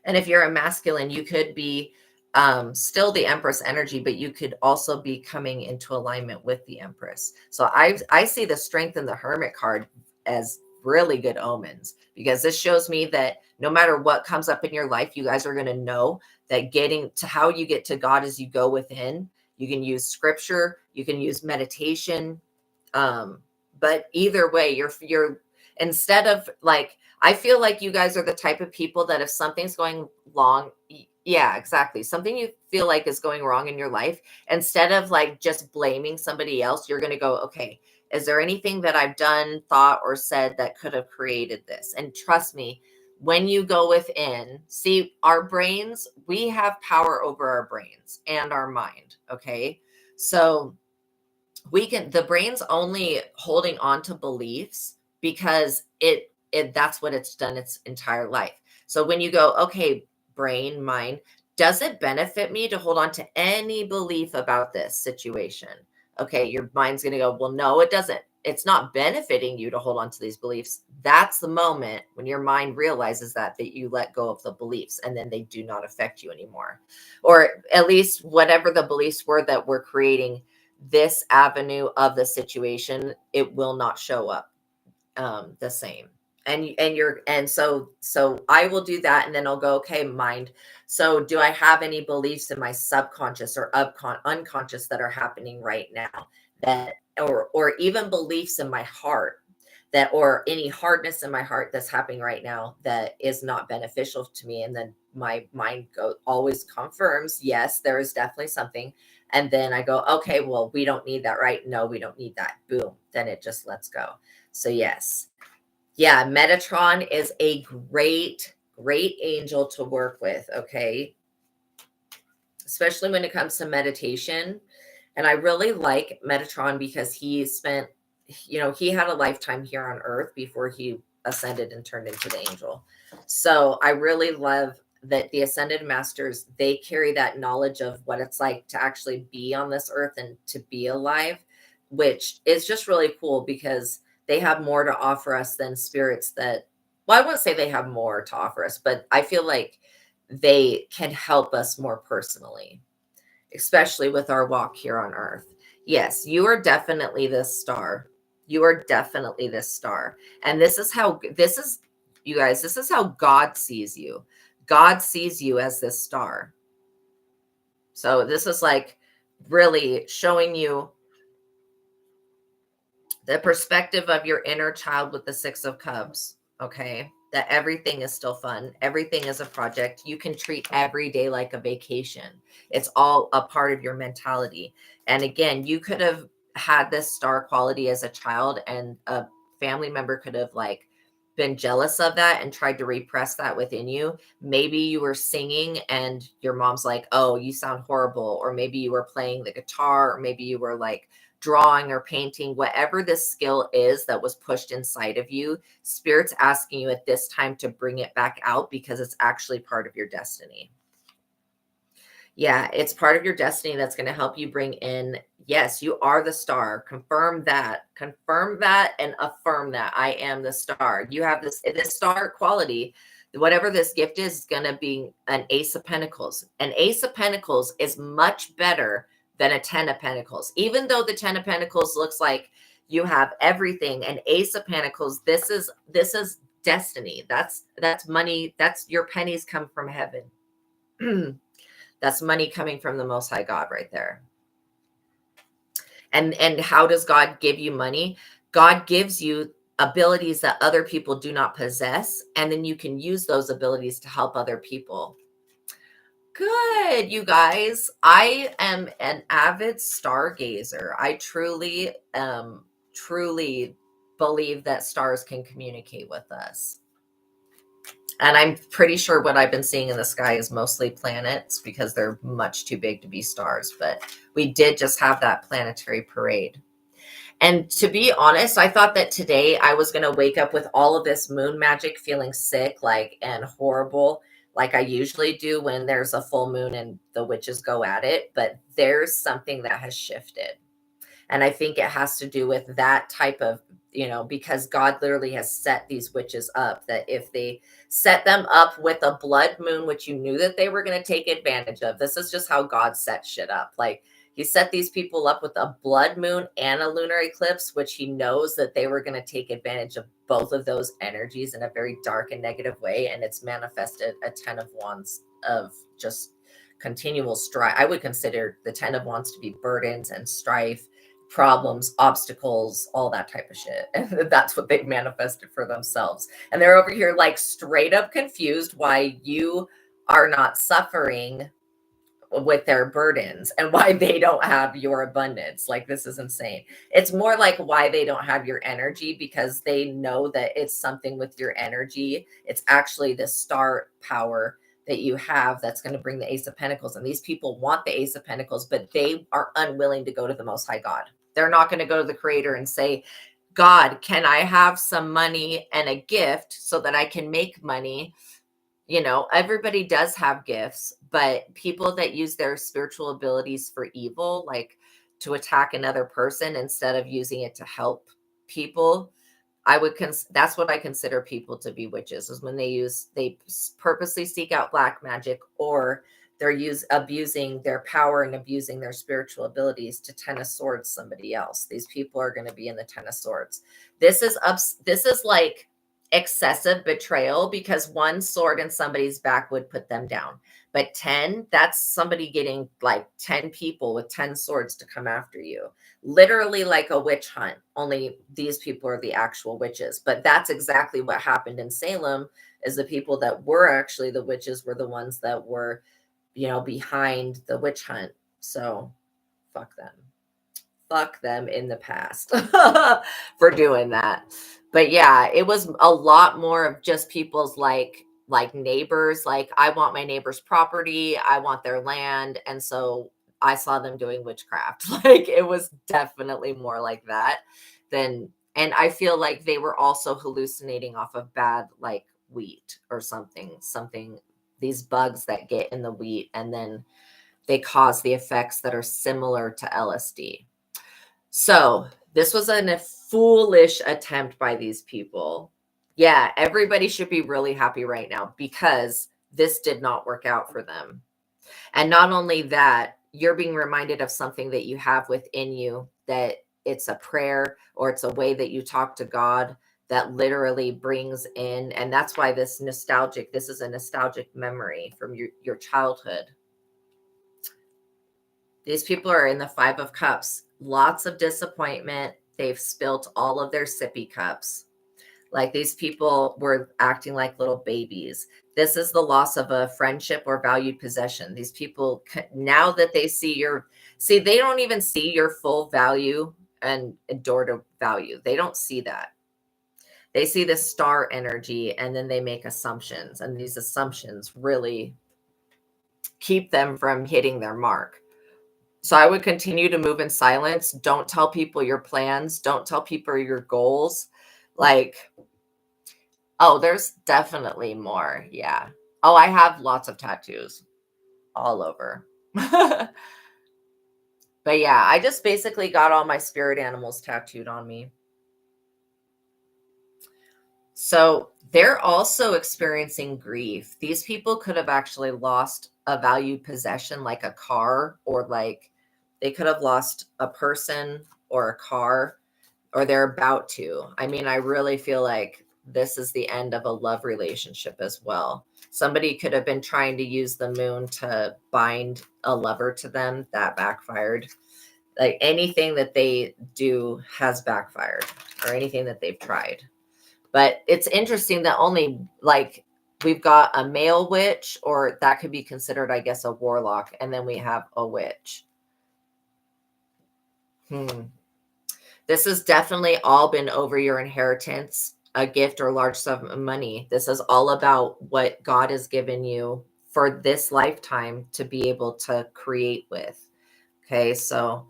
And if you're a masculine, you could be still the Empress energy, but you could also be coming into alignment with the Empress. So I see the strength in the Hermit card as really good omens, because this shows me that no matter what comes up in your life, you guys are going to know that getting to how you get to God is you go within. You can use scripture, you can use meditation. But either way, you're instead of like, I feel like you guys are the type of people that if something's going wrong, yeah, exactly. Something you feel like is going wrong in your life, instead of like just blaming somebody else, you're going to go, okay, is there anything that I've done, thought, or said that could have created this? And trust me, when you go within, see, our brains, we have power over our brains and our mind. Okay. So the brain's only holding on to beliefs because that's what it's done its entire life. So when you go, okay, brain, mind, does it benefit me to hold on to any belief about this situation? Okay, your mind's going to go, well, no, it doesn't. It's not benefiting you to hold on to these beliefs. That's the moment when your mind realizes that you let go of the beliefs, and then they do not affect you anymore. Or at least whatever the beliefs were that were creating this avenue of the situation, it will not show up the same. So I will do that, and then I'll go, okay, mind, so do I have any beliefs in my subconscious or unconscious that are happening right now, that or even beliefs in my heart, that or any hardness in my heart that's happening right now that is not beneficial to me? And then my mind always confirms, yes, there is definitely something. And then I go, okay, well, we don't need that, right? No, we don't need that. Boom. Then it just lets go. So yes. Yeah, Metatron is a great angel to work with, okay? Especially when it comes to meditation. And I really like Metatron because he spent, he had a lifetime here on Earth before he ascended and turned into the angel. So I really love that the Ascended Masters, they carry that knowledge of what it's like to actually be on this earth and to be alive, which is just really cool because they have more to offer us than spirits that, well, I wouldn't say they have more to offer us, but I feel like they can help us more personally, especially with our walk here on earth. Yes, you are definitely this star. You are definitely this star. And you guys, this is how God sees you. God sees you as this star. So this is like really showing you the perspective of your inner child with the Six of Cups. Okay. That everything is still fun. Everything is a project. You can treat every day like a vacation. It's all a part of your mentality. And again, you could have had this star quality as a child, and a family member could have like been jealous of that and tried to repress that within you. Maybe you were singing and your mom's like, oh, you sound horrible. Or maybe you were playing the guitar, or maybe you were like drawing or painting, whatever this skill is that was pushed inside of you, Spirit's asking you at this time to bring it back out because it's actually part of your destiny. Yeah, it's part of your destiny that's going to help you bring in, yes, you are the star. Confirm that and affirm that I am the star. You have this star quality. Whatever this gift is going to be an Ace of Pentacles. An Ace of Pentacles is much better than a 10 of Pentacles. Even though the 10 of Pentacles looks like you have everything, an Ace of Pentacles, this is destiny. That's money. That's your pennies come from heaven. That's money coming from the Most High God right there. And how does God give you money? God gives you abilities that other people do not possess, and then you can use those abilities to help other people. Good, you guys. I am an avid stargazer. I truly believe that stars can communicate with us. And I'm pretty sure what I've been seeing in the sky is mostly planets because they're much too big to be stars. But we did just have that planetary parade. And to be honest, I thought that today I was going to wake up with all of this moon magic, feeling sick, like, and horrible, like I usually do when there's a full moon and the witches go at it. But there's something that has shifted. And I think it has to do with that type of, because God literally has set these witches up, that if they set them up with a blood moon, which you knew that they were going to take advantage of, this is just how God set shit up. Like, he set these people up with a blood moon and a lunar eclipse, which he knows that they were going to take advantage of both of those energies in a very dark and negative way. And it's manifested a 10 of wands of just continual strife. I would consider the 10 of wands to be burdens and strife, problems, obstacles, all that type of shit. And that's what they've manifested for themselves. And they're over here like straight up confused why you are not suffering with their burdens and why they don't have your abundance. Like, this is insane. It's more like why they don't have your energy, because they know that it's something with your energy. It's actually the star power that you have that's going to bring the Ace of Pentacles. And these people want the Ace of Pentacles, but they are unwilling to go to the Most High God. They're not going to go to the Creator and say, God, can I have some money and a gift so that I can make money? Everybody does have gifts, but people that use their spiritual abilities for evil, like to attack another person instead of using it to help people, that's what I consider people to be witches, is when they purposely seek out black magic, or they're abusing their power and abusing their spiritual abilities to 10 of swords somebody else. These people are going to be in the 10 of swords. This is like excessive betrayal, because one sword in somebody's back would put them down, but 10, that's somebody getting like 10 people with 10 swords to come after you, literally like a witch hunt, only these people are the actual witches. But that's exactly what happened in Salem, is the people that were actually the witches were the ones that were behind the witch hunt. So fuck them in the past for doing that. But yeah, it was a lot more of just people's like neighbors, like, I want my neighbor's property, I want their land, and so I saw them doing witchcraft. Like, it was definitely more like that and I feel like they were also hallucinating off of bad, like, wheat or something, these bugs that get in the wheat, and then they cause the effects that are similar to LSD. So this was a foolish attempt by these people. Yeah, everybody should be really happy right now, because this did not work out for them. And not only that, you're being reminded of something that you have within you, that it's a prayer or it's a way that you talk to God that literally brings in. And that's why this is a nostalgic memory from your childhood. These people are in the 5 of Cups. Lots of disappointment. They've spilt all of their sippy cups. Like, these people were acting like little babies. This is the loss of a friendship or valued possession. These people, now that they they don't even see your full value and adored value. They don't see that. They see the star energy, and then they make assumptions. And these assumptions really keep them from hitting their mark. So I would continue to move in silence. Don't tell people your plans. Don't tell people your goals. Like, oh, there's definitely more. Yeah. Oh, I have lots of tattoos all over. But yeah, I just basically got all my spirit animals tattooed on me. So they're also experiencing grief. These people could have actually lost a valued possession, like a car, or like they could have lost a person or a car, or they're about to. I mean, I really feel like this is the end of a love relationship as well. Somebody could have been trying to use the moon to bind a lover to them. That backfired. Like, anything that they do has backfired, or anything that they've tried. But it's interesting that only, like, we've got a male witch, or that could be considered, I guess, a warlock. And then we have a witch. This has definitely all been over your inheritance, a gift, or large sum of money. This is all about what God has given you for this lifetime to be able to create with. Okay, so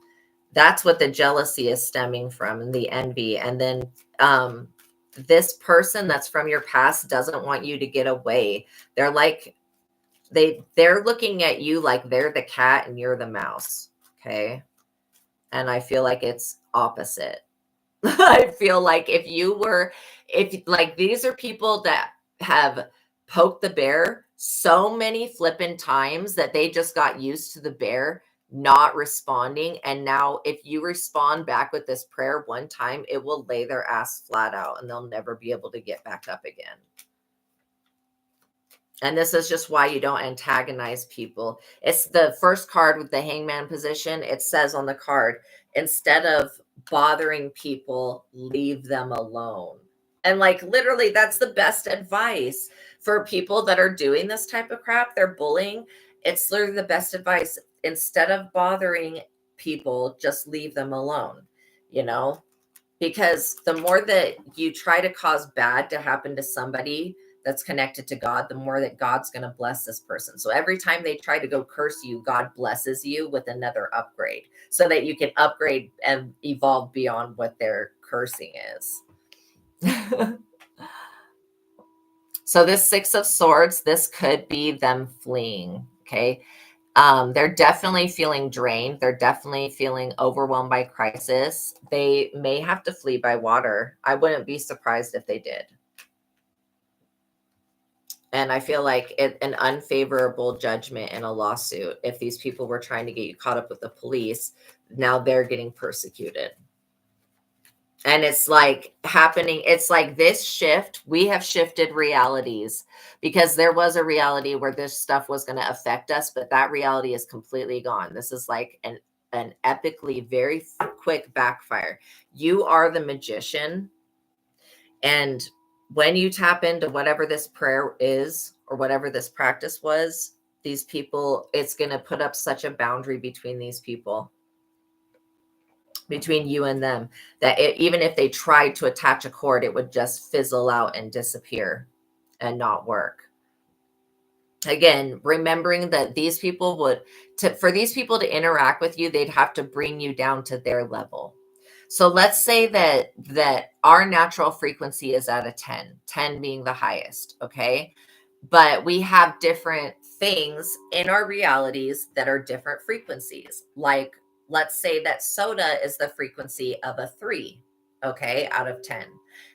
That's what the jealousy is stemming from, and the envy. And then this person that's from your past doesn't want you to get away. They're like, they're looking at you like they're the cat and you're the mouse. Okay. And I feel like it's opposite. I feel like if like these are people that have poked the bear so many flippin' times that they just got used to the bear not responding. And now if you respond back with this prayer one time, it will lay their ass flat out and they'll never be able to get back up again. And this is just why you don't antagonize people. It's the first card with the hangman position. It says on the card, instead of bothering people, leave them alone. And like literally, that's the best advice for people that are doing this type of crap. They're bullying. It's literally the best advice. Instead of bothering people, just leave them alone, you know? Because the more that you try to cause bad to happen to somebody that's connected to God, the more that God's going to bless this person. So every time they try to go curse you, God blesses you with another upgrade so that you can upgrade and evolve beyond what their cursing is. So this Six of Swords, this could be them fleeing. Okay. They're definitely feeling drained. They're definitely feeling overwhelmed by crisis. They may have to flee by water. I wouldn't be surprised if they did. And I feel like an unfavorable judgment in a lawsuit, if these people were trying to get you caught up with the police, now they're getting persecuted. And it's like happening. It's like this shift. We have shifted realities because there was a reality where this stuff was going to affect us, but that reality is completely gone. This is like an epically very quick backfire. You are the magician. And when you tap into whatever this prayer is or whatever this practice was, these people, it's going to put up such a boundary between these people, between you and them, that even if they tried to attach a cord, it would just fizzle out and disappear and not work. Again, remembering that these people for these people to interact with you, they'd have to bring you down to their level. So let's say that our natural frequency is at a 10 being the highest. Okay. But we have different things in our realities that are different frequencies. Like, let's say that soda is the frequency of a 3, okay, out of 10.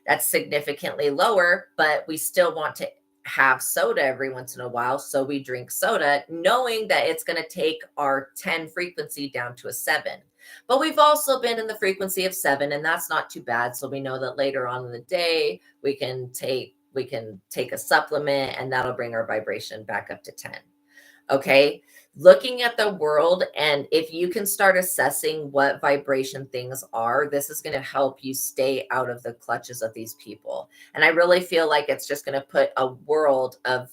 That's significantly lower, but we still want to have soda every once in a while. So we drink soda, knowing that it's going to take our 10 frequency down to a 7. But we've also been in the frequency of 7, and that's not too bad. So we know that later on in the day, we can take a supplement and that'll bring our vibration back up to 10. Okay. Looking at the world, and if you can start assessing what vibration things are, this is going to help you stay out of the clutches of these people. And I really feel like it's just going to put a world of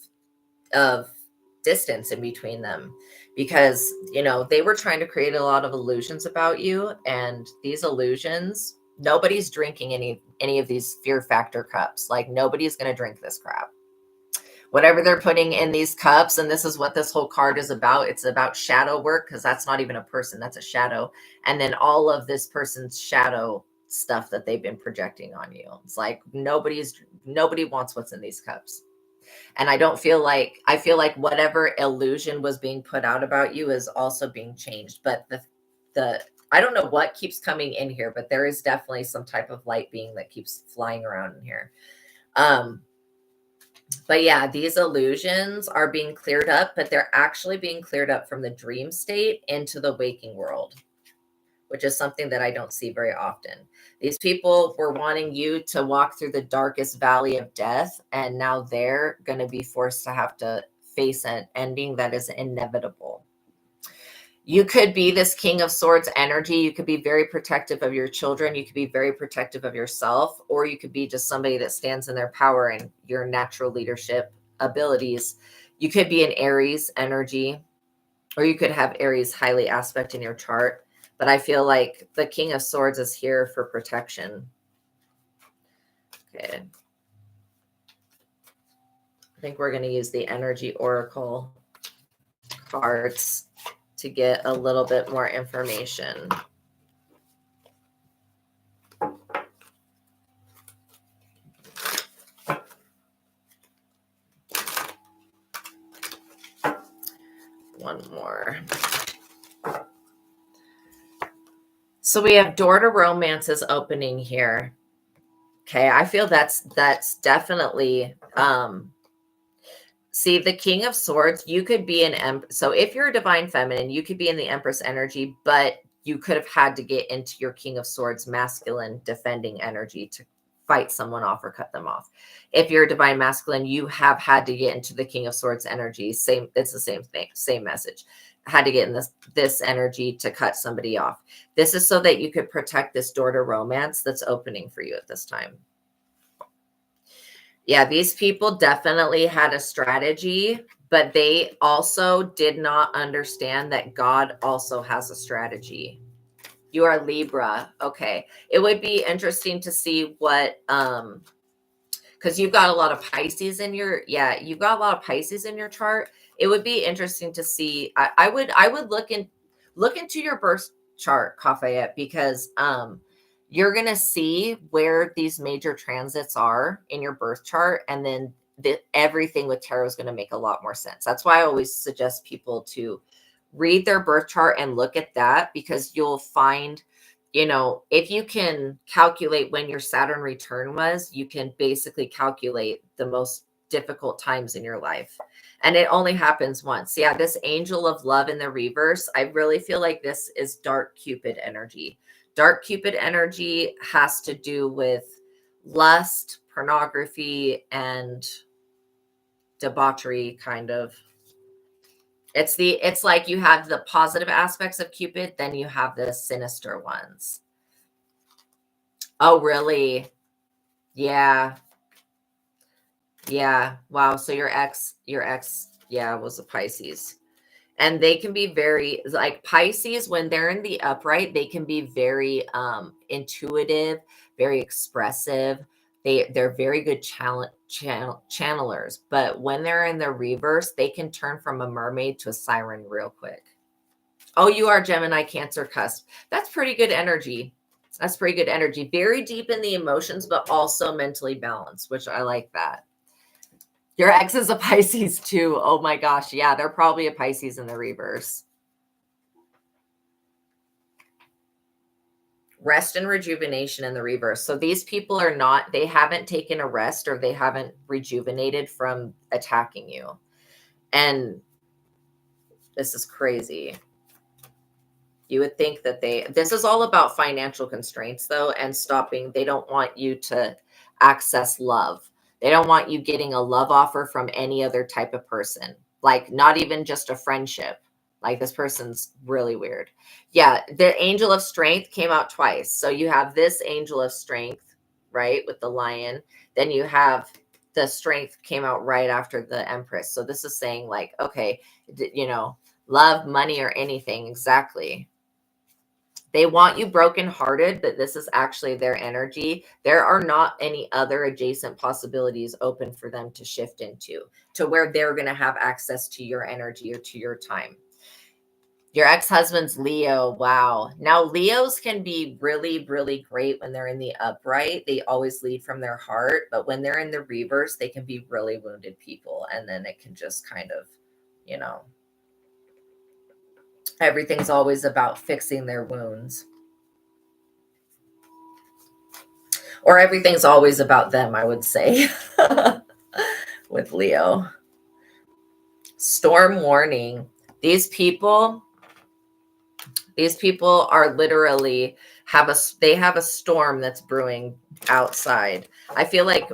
distance in between them, because they were trying to create a lot of illusions about you, and these illusions, nobody's drinking any of these fear factor cups. Like, nobody's going to drink this crap. Whatever they're putting in these cups, and this is what this whole card is about. It's about shadow work, because that's not even a person, that's a shadow. And then all of this person's shadow stuff that they've been projecting on you. It's like nobody wants what's in these cups. And I feel like whatever illusion was being put out about you is also being changed. But the I don't know what keeps coming in here, but there is definitely some type of light being that keeps flying around in here. But yeah, these illusions are being cleared up, but they're actually being cleared up from the dream state into the waking world, which is something that I don't see very often. These people were wanting you to walk through the darkest valley of death, and now they're going to be forced to have to face an ending that is inevitable. You could be this King of Swords energy. You could be very protective of your children. You could be very protective of yourself, or you could be just somebody that stands in their power and your natural leadership abilities. You could be an Aries energy, or you could have Aries highly aspect in your chart. But I feel like the King of Swords is here for protection. Okay. I think we're going to use the Energy Oracle cards to get a little bit more information. one more. So we have door to romance is opening here. Okay, I feel that's definitely see the King of Swords. You could be an so if you're a divine feminine, you could be in the Empress energy, but you could have had to get into your King of Swords masculine defending energy to fight someone off or cut them off. If you're a divine masculine, you have had to get into the King of Swords energy. Same, it's the same thing, same message. Had to get in this energy to cut somebody off. This is so that you could protect this door to romance that's opening for you at this time. Yeah, these people definitely had a strategy, but they also did not understand that God also has a strategy. You are Libra. Okay. It would be interesting to see what because you've got a lot of Pisces in your, you've got a lot of Pisces in your chart. It would be interesting to see. I would look into your birth chart, Cafayette, because you're gonna see where these major transits are in your birth chart, and then everything with tarot is gonna make a lot more sense. That's why I always suggest people to read their birth chart and look at that, because you'll find, if you can calculate when your Saturn return was, you can basically calculate the most difficult times in your life. And it only happens once. Yeah, this angel of love in the reverse, I really feel like this is dark Cupid energy. Dark Cupid energy has to do with lust, pornography, and debauchery, kind of. It's like you have the positive aspects of Cupid, then you have the sinister ones. Oh, really? Yeah. Yeah. Wow. So your ex, yeah, was a Pisces. And they can be very, like, Pisces, when they're in the upright, they can be very intuitive, very expressive. They're very good channelers. But when they're in the reverse, they can turn from a mermaid to a siren real quick. Oh, you are Gemini, Cancer cusp. That's pretty good energy. That's pretty good energy. Very deep in the emotions, but also mentally balanced, which I like that. Your ex is a Pisces too. Oh my gosh. Yeah, they're probably a Pisces in the reverse. Rest and rejuvenation in the reverse. So these people are not, they haven't taken a rest, or they haven't rejuvenated from attacking you. And this is crazy. You would think that this is all about financial constraints though, and stopping. They don't want you to access love. They don't want you getting a love offer from any other type of person, like not even just a friendship. Like, this person's really weird. Yeah, the angel of strength came out twice. So you have this angel of strength, right, with the lion. Then you have the strength came out right after the empress. So this is saying, like, okay, love, money, or anything. Exactly. They want you brokenhearted, but this is actually their energy. There are not any other adjacent possibilities open for them to shift into, to where they're going to have access to your energy or to your time. Your ex-husband's Leo. Wow. Now, Leos can be really, really great when they're in the upright. They always lead from their heart. But when they're in the reverse, they can be really wounded people. And then it can just kind of, everything's always about fixing their wounds. Or everything's always about them, I would say, with Leo. Storm warning. These people are literally they have a storm that's brewing outside. I feel like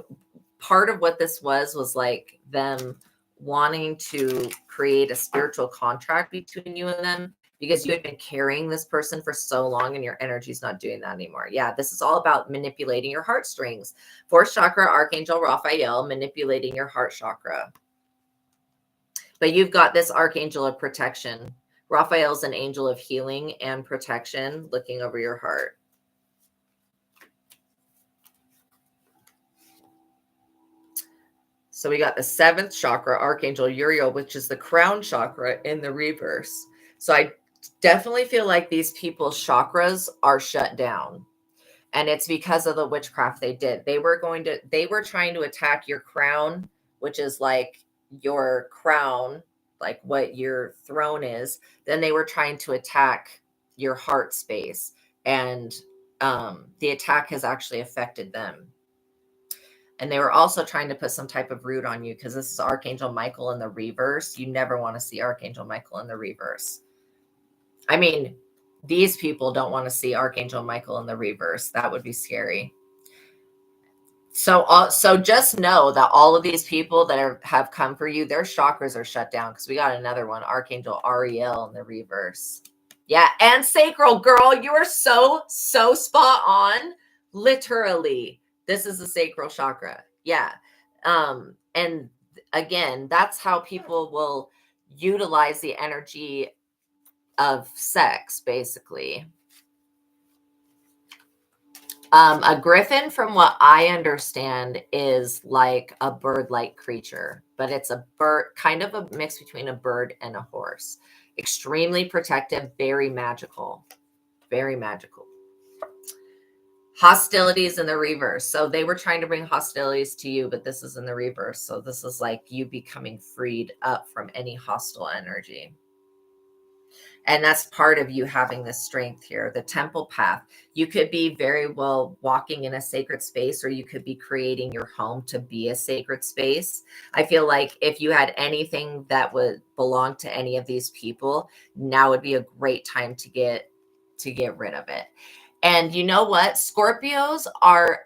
part of what this was like them wanting to create a spiritual contract between you and them, because you had been carrying this person for so long and your energy's not doing that anymore. Yeah, this is all about manipulating your heartstrings. Fourth chakra, Archangel Raphael, manipulating your heart chakra. But you've got this archangel of protection. Raphael's an angel of healing and protection, looking over your heart. So we got the seventh chakra, Archangel Uriel, which is the crown chakra in the reverse. So I definitely feel like these people's chakras are shut down. And it's because of the witchcraft they did. They were trying to attack your crown, which is like your crown, like what your throne is, then they were trying to attack your heart space. And the attack has actually affected them. And they were also trying to put some type of root on you, because this is Archangel Michael in the reverse. You never want to see Archangel Michael in the reverse. I mean, these people don't want to see Archangel Michael in the reverse. That would be scary. So just know that all of these people that have come for you, their chakras are shut down, because we got another one, Archangel Ariel in the reverse. Yeah, and sacral, girl, you are so spot on. Literally, this is the sacral chakra. Yeah. And again, that's how people will utilize the energy of sex, basically. A griffin, from what I understand, is like a bird-like creature, but it's a bird, kind of a mix between a bird and a horse. Extremely protective, very magical, very magical. Hostilities in the reverse. So they were trying to bring hostilities to you, but this is in the reverse. So this is like you becoming freed up from any hostile energy. And that's part of you having this strength here. The temple path. You could be very well walking in a sacred space, or you could be creating your home to be a sacred space. I feel like if you had anything that would belong to any of these people, now would be a great time to get rid of it. And you know what? Scorpios are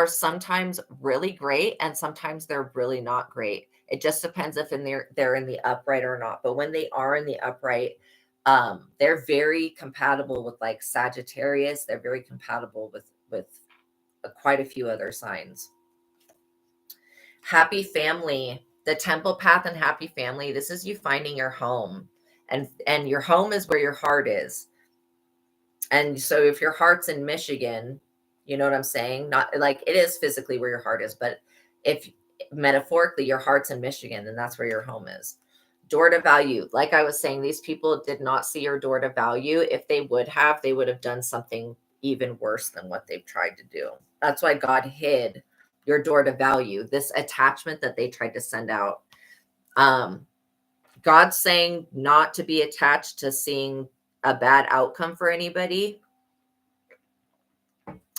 sometimes really great, and sometimes they're really not great. It just depends if they're in the upright or not. But when they are in the upright, they're very compatible with like Sagittarius. They're very compatible with quite a few other signs. Happy family, the temple path and happy family. This is you finding your home, and your home is where your heart is. And so if your heart's in Michigan, you know what I'm saying? Not like it is physically where your heart is, but if metaphorically your heart's in Michigan, then that's where your home is. Door to value. Like I was saying, these people did not see your door to value. If they would have done something even worse than what they've tried to do. That's why God hid your door to value, this attachment that they tried to send out. God's saying not to be attached to seeing a bad outcome for anybody.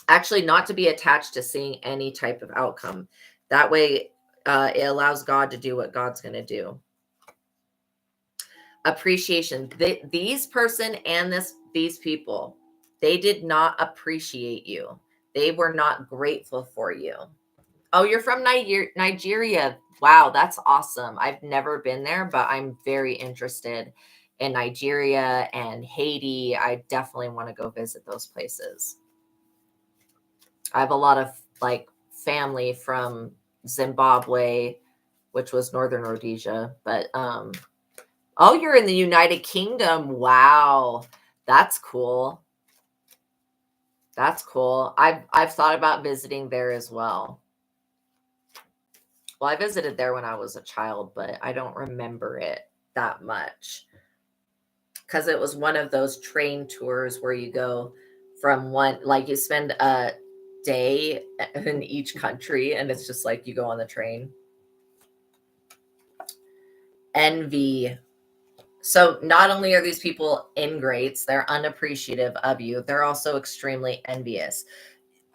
Actually, not to be attached to seeing any type of outcome. That way, it allows God to do what God's going to do. Appreciation. These person and these people, they did not appreciate you. They were not grateful for you. Oh, you're from Nigeria. Wow, that's awesome. I've never been there, but I'm very interested in Nigeria and Haiti. I definitely want to go visit those places. I have a lot of like family from Zimbabwe, which was Northern Rhodesia, but oh, you're in the United Kingdom. Wow. That's cool. That's cool. I've thought about visiting there as well. Well, I visited there when I was a child, but I don't remember it that much, because it was one of those train tours where you go from one, like you spend a day in each country, and it's just like you go on the train. Envy. So not only are these people ingrates, they're unappreciative of you, they're also extremely envious.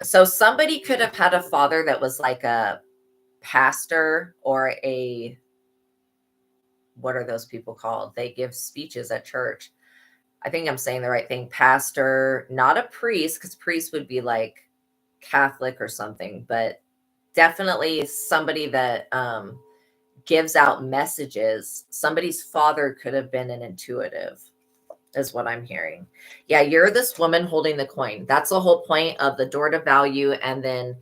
So somebody could have had a father that was like a pastor, or a, what are those people called? They give speeches at church. I think I'm saying the right thing. Pastor, not a priest, because priest would be like Catholic or something, but definitely somebody that gives out messages. Somebody's father could have been an intuitive, is what I'm hearing. Yeah, you're this woman holding the coin. That's the whole point of the door to value, and then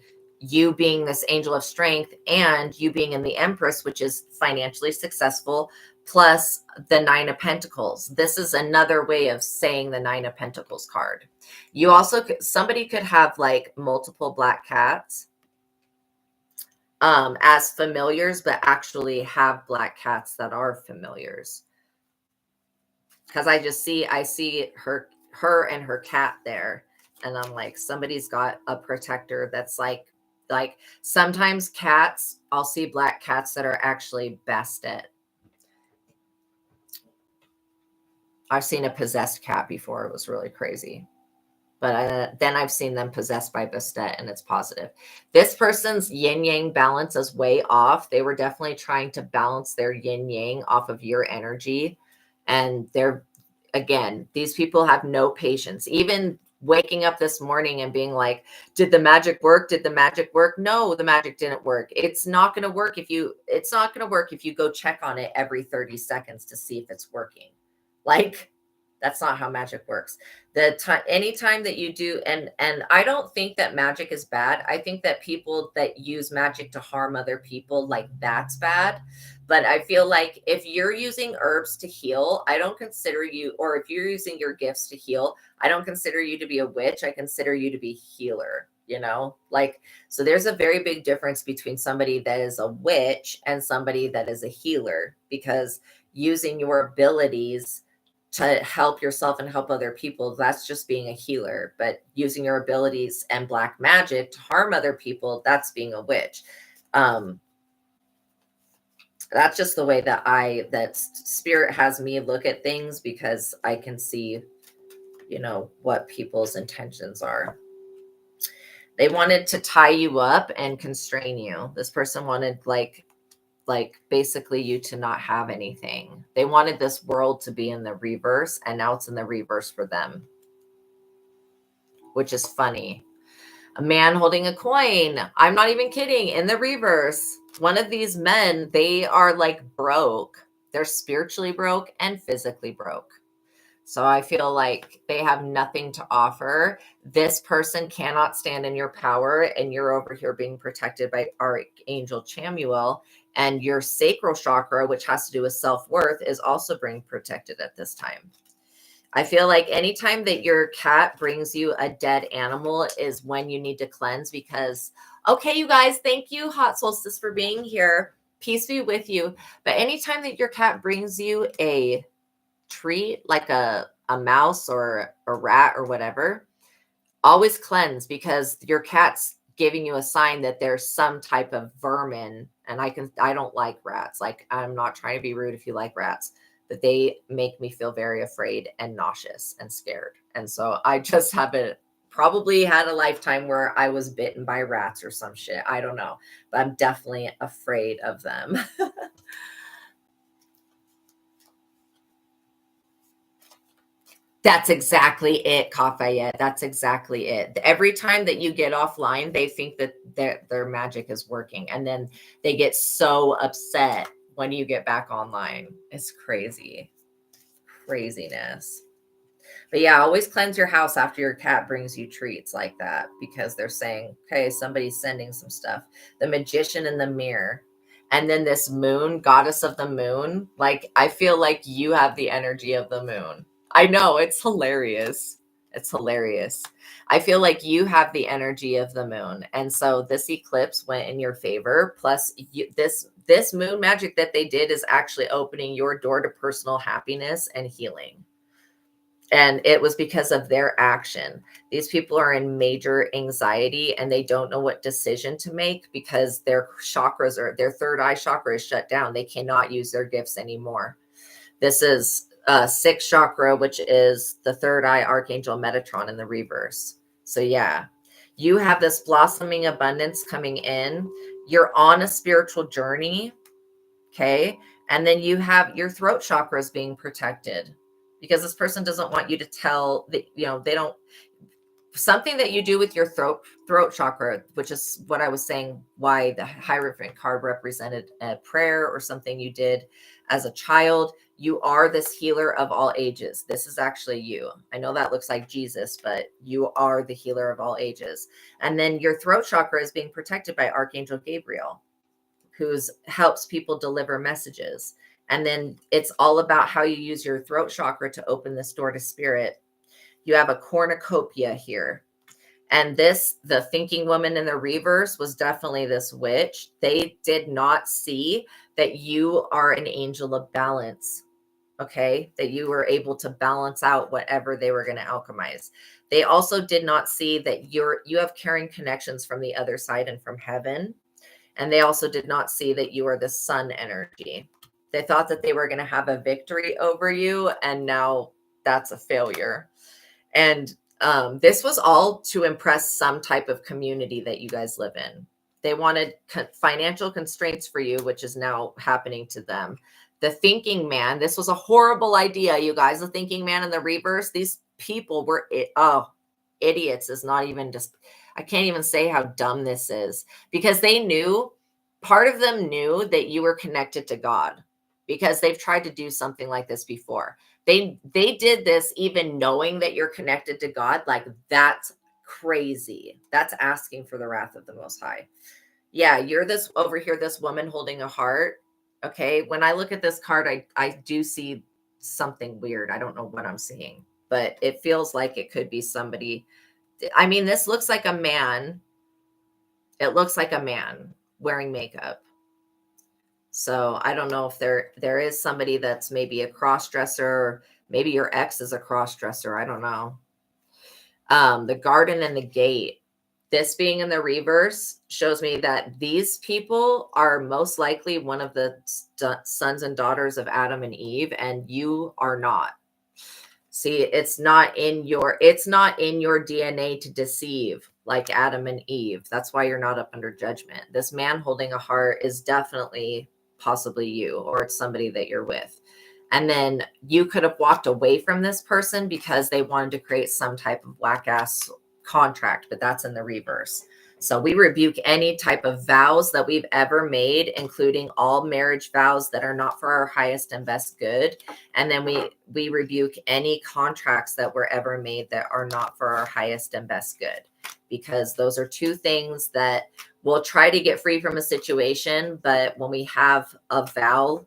you being this angel of strength, and you being in the Empress, which is financially successful, plus the Nine of Pentacles. This is another way of saying the Nine of Pentacles card. You also, somebody could have like multiple black cats as familiars, but actually have black cats that are familiars. Because I see her and her cat there, and I'm like, somebody's got a protector that's like Like sometimes cats, I'll see black cats that are actually best at. I've seen a possessed cat before. It was really crazy. But then I've seen them possessed by Bastet, and it's positive. This person's yin yang balance is way off. They were definitely trying to balance their yin yang off of your energy. And again, these people have no patience. Even waking up this morning and being like, did the magic work? Did the magic work? No, the magic didn't work. It's not going to work if you go check on it every 30 seconds to see if it's working. Like, that's not how magic works. Anytime that you do, and I don't think that magic is bad. I think that people that use magic to harm other people, like, that's bad. But I feel like if you're using herbs to heal, I don't consider you, or if you're using your gifts to heal, I don't consider you to be a witch. I consider you to be a healer, like, so there's a very big difference between somebody that is a witch and somebody that is a healer, because using your abilities to help yourself and help other people, that's just being a healer. But using your abilities and black magic to harm other people, that's being a witch. That's just the way that spirit has me look at things, because I can see, what people's intentions are. They wanted to tie you up and constrain you. This person wanted like basically you to not have anything. They wanted this world to be in the reverse, and now it's in the reverse for them, which is funny. A man holding a coin. I'm not even kidding. In the reverse, one of these men, they are like broke. They're spiritually broke and physically broke. So I feel like they have nothing to offer. This person cannot stand in your power, and you're over here being protected by Archangel Chamuel. And your sacral chakra, which has to do with self-worth, is also being protected at this time. I feel like anytime that your cat brings you a dead animal is when you need to cleanse, because, okay, you guys, thank you, Hot Solstice, for being here. Peace be with you. But anytime that your cat brings you a treat, like a mouse or a rat or whatever, always cleanse, because your cat's giving you a sign that there's some type of vermin. And I don't like rats. Like, I'm not trying to be rude if you like rats, but they make me feel very afraid and nauseous and scared. And so I just probably had a lifetime where I was bitten by rats or some shit. I don't know, but I'm definitely afraid of them. That's exactly it, Kafayette. That's exactly it. Every time that you get offline, they think that their magic is working. And then they get so upset when you get back online. It's crazy. Craziness. But yeah, always cleanse your house after your cat brings you treats like that, because they're saying, okay, somebody's sending some stuff. The Magician in the Mirror. And then this moon, goddess of the moon. Like, I feel like you have the energy of the moon. I know, it's hilarious. It's hilarious. I feel like you have the energy of the moon. And so this eclipse went in your favor. Plus, this moon magic that they did is actually opening your door to personal happiness and healing. And it was because of their action. These people are in major anxiety, and they don't know what decision to make, because their third eye chakra is shut down. They cannot use their gifts anymore. This is sixth chakra, which is the third eye Archangel Metatron in the reverse. So yeah, you have this blossoming abundance coming in. You're on a spiritual journey. Okay. And then you have your throat chakra is being protected, because this person doesn't want you to tell that, they don't, something that you do with your throat chakra, which is what I was saying, why the Hierophant card represented a prayer or something you did as a child. You are this healer of all ages. This is actually you. I know that looks like Jesus, but you are the healer of all ages. And then your throat chakra is being protected by Archangel Gabriel, who helps people deliver messages. And then it's all about how you use your throat chakra to open this door to spirit. You have a cornucopia here. And the thinking woman in the reverse was definitely this witch. They did not see that you are an angel of balance. Okay. That you were able to balance out whatever they were going to alchemize. They also did not see that you have caring connections from the other side and from heaven. And they also did not see that you are the sun energy. They thought that they were going to have a victory over you, and now that's a failure. And this was all to impress some type of community that you guys live in. They wanted financial constraints for you, which is now happening to them. The thinking man, this was a horrible idea, you guys. The thinking man in the reverse, these people were, idiots is not even just, I can't even say how dumb this is, because they knew, part of them knew that you were connected to God, because they've tried to do something like this before. They did this even knowing that you're connected to God. Like, that's crazy. That's asking for the wrath of the Most High. Yeah, you're this over here, this woman holding a heart. Okay, when I look at this card, I do see something weird. I don't know what I'm seeing, but it feels like it could be somebody. I mean, this looks like a man. It looks like a man wearing makeup. So I don't know if there is somebody that's maybe a cross-dresser. Maybe your ex is a cross-dresser. I don't know. The garden and the gate. This being in the reverse shows me that these people are most likely one of the sons and daughters of Adam and Eve, and you are not. See, it's not in your DNA to deceive like Adam and Eve. That's why you're not up under judgment. This man holding a heart is definitely possibly you, or it's somebody that you're with. And then you could have walked away from this person because they wanted to create some type of whack ass contract, but that's in the reverse. So we rebuke any type of vows that we've ever made, including all marriage vows that are not for our highest and best good. And then we rebuke any contracts that were ever made that are not for our highest and best good, because those are two things that we'll try to get free from a situation. But when we have a vow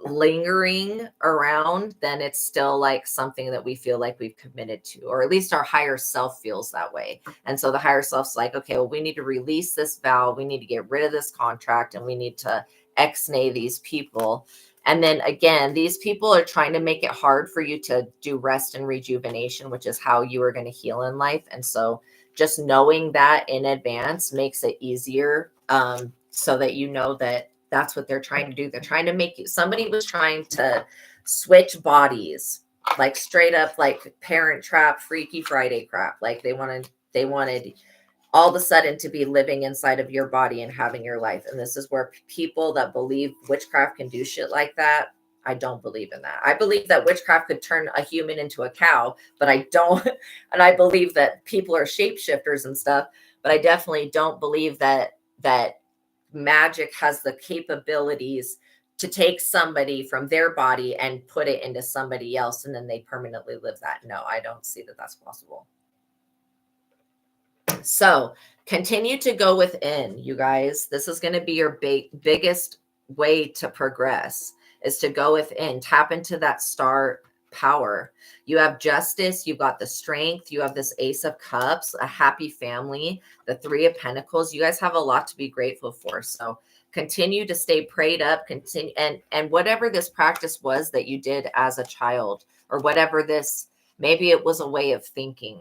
lingering around, then it's still like something that we feel like we've committed to, or at least our higher self feels that way. And so the higher self's like, okay, well, we need to release this vow, we need to get rid of this contract, and we need to ex-nay these people. And then again, these people are trying to make it hard for you to do rest and rejuvenation, which is how you are going to heal in life. And so just knowing that in advance makes it easier, so that you know that that's what they're trying to do. They're trying to make you, somebody was trying to switch bodies, like straight up, like Parent Trap, Freaky Friday crap. Like they wanted all of a sudden to be living inside of your body and having your life. And this is where people that believe witchcraft can do shit like that. I don't believe in that. I believe that witchcraft could turn a human into a cow, but I don't. And I believe that people are shapeshifters and stuff, but I definitely don't believe that magic has the capabilities to take somebody from their body and put it into somebody else, and then they permanently live that. No, I don't see that that's possible. So continue to go within, you guys. This is going to be your biggest way to progress, is to go within, tap into that star power. You have justice, you've got the strength, you have this Ace of Cups, a happy family, the Three of Pentacles. You guys have a lot to be grateful for. So continue to stay prayed up, continue, and whatever this practice was that you did as a child, or whatever this, maybe it was a way of thinking.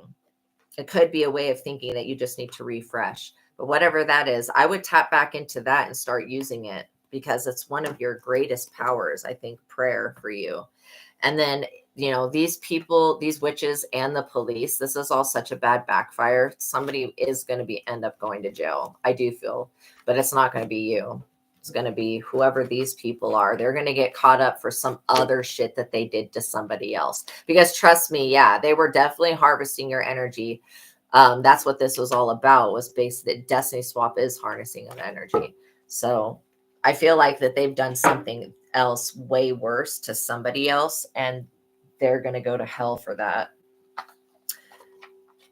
It could be a way of thinking that you just need to refresh. But whatever that is, I would tap back into that and start using it, because it's one of your greatest powers, I think, prayer for you. And then, you know, these people, these witches and the police, this is all such a bad backfire. Somebody is going to end up going to jail, I do feel, but it's not going to be you. It's going to be whoever these people are. They're going to get caught up for some other shit that they did to somebody else. Because trust me, yeah, they were definitely harvesting your energy. That's what this was all about, was basically Destiny Swap is harnessing an energy. So I feel like that they've done something else way worse to somebody else, and they're going to go to hell for that.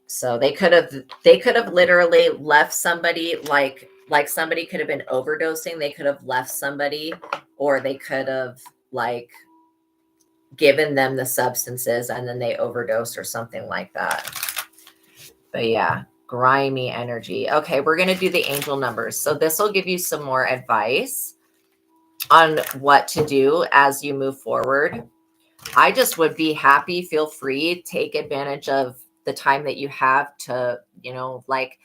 So they could have literally left somebody, like somebody could have been overdosing. They could have left somebody, or they could have like given them the substances and then they overdosed or something like that. But yeah, grimy energy. Okay, we're going to do the angel numbers. So this will give you some more advice on what to do as you move forward. I just would be happy, feel free, take advantage of the time that you have to, you know, like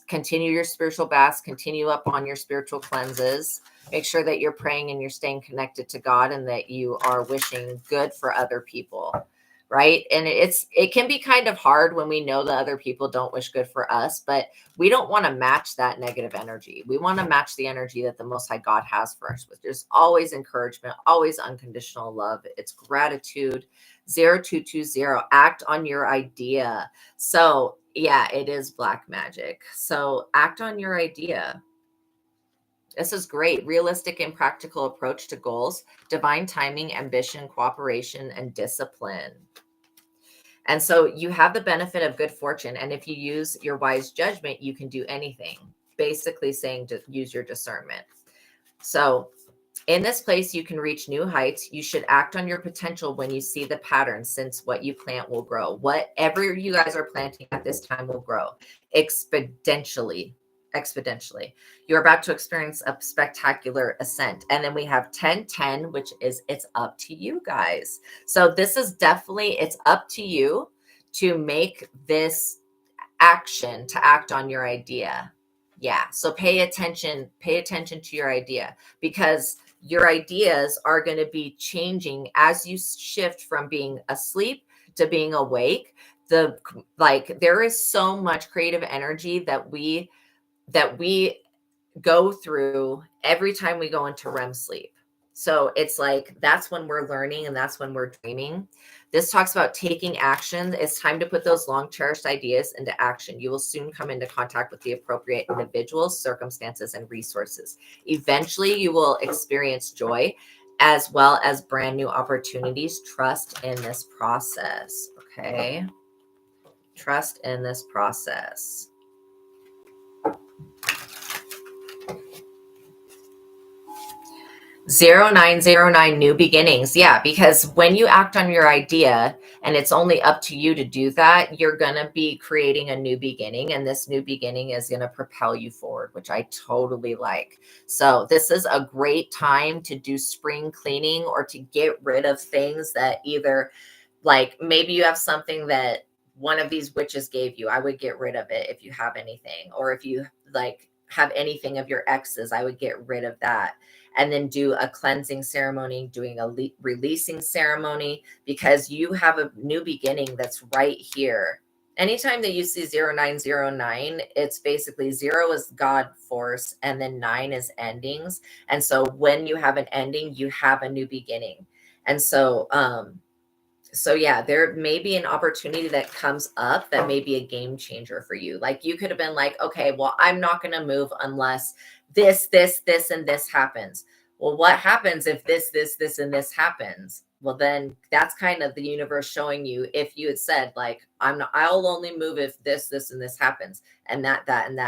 continue your spiritual baths, continue up on your spiritual cleanses. Make sure that you're praying and you're staying connected to God, and that you are wishing good for other people. Right. And it can be kind of hard when we know that other people don't wish good for us, but we don't want to match that negative energy. We want to match the energy that the Most High God has for us. There's always encouragement, always unconditional love. It's gratitude. 0220, act on your idea. So yeah, it is black magic. So act on your idea. This is great. Realistic and practical approach to goals, divine timing, ambition, cooperation, and discipline. And so you have the benefit of good fortune. And if you use your wise judgment, you can do anything. Basically saying to use your discernment. So in this place, you can reach new heights. You should act on your potential when you see the pattern, since what you plant will grow. Whatever you guys are planting at this time will grow exponentially. You're about to experience a spectacular ascent. And then we have 1010, which is it's up to you guys. So this is definitely, it's up to you to make this action, to act on your idea. Yeah. So pay attention to your idea, because your ideas are going to be changing as you shift from being asleep to being awake. There is so much creative energy that we go through every time we go into REM sleep. So it's like, that's when we're learning and that's when we're dreaming. This talks about taking action. It's time to put those long cherished ideas into action. You will soon come into contact with the appropriate individuals, circumstances, and resources. Eventually, you will experience joy as well as brand new opportunities. Trust in this process. Okay. Trust in this process. 0909 new beginnings. Yeah, because when you act on your idea and it's only up to you to do that, you're going to be creating a new beginning, and this new beginning is going to propel you forward, which I totally like. So this is a great time to do spring cleaning, or to get rid of things that either, like, maybe you have something that one of these witches gave you. I would get rid of it if you have anything, or if you like have anything of your exes, I would get rid of that. And then do a cleansing ceremony, doing a releasing ceremony, because you have a new beginning that's right here. Anytime that you see 0909, it's basically 0 is God force, and then 9 is endings. And so when you have an ending, you have a new beginning. And so, yeah, there may be an opportunity that comes up that may be a game changer for you. Like, you could have been like, okay, well, I'm not going to move unless this, and this happens. Well, what happens if this, and this happens? Well, then that's kind of the universe showing you, if you had said like, I'll only move if this, and this happens, and that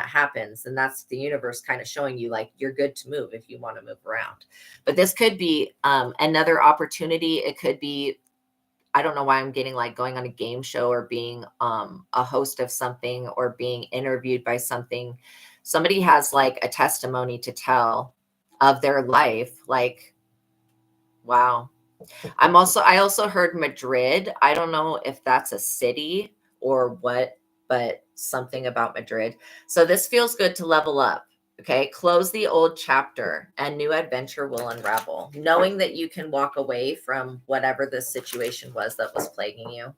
happens. And that's the universe kind of showing you, like, you're good to move if you want to move around. But this could be another opportunity. It could be, I don't know why I'm getting like going on a game show, or being a host of something, or being interviewed by something. Somebody has like a testimony to tell of their life. Like, wow. I also heard Madrid. I don't know if that's a city or what, but something about Madrid. So this feels good to level up. Okay. Close the old chapter, and new adventure will unravel, knowing that you can walk away from whatever the situation was that was plaguing you.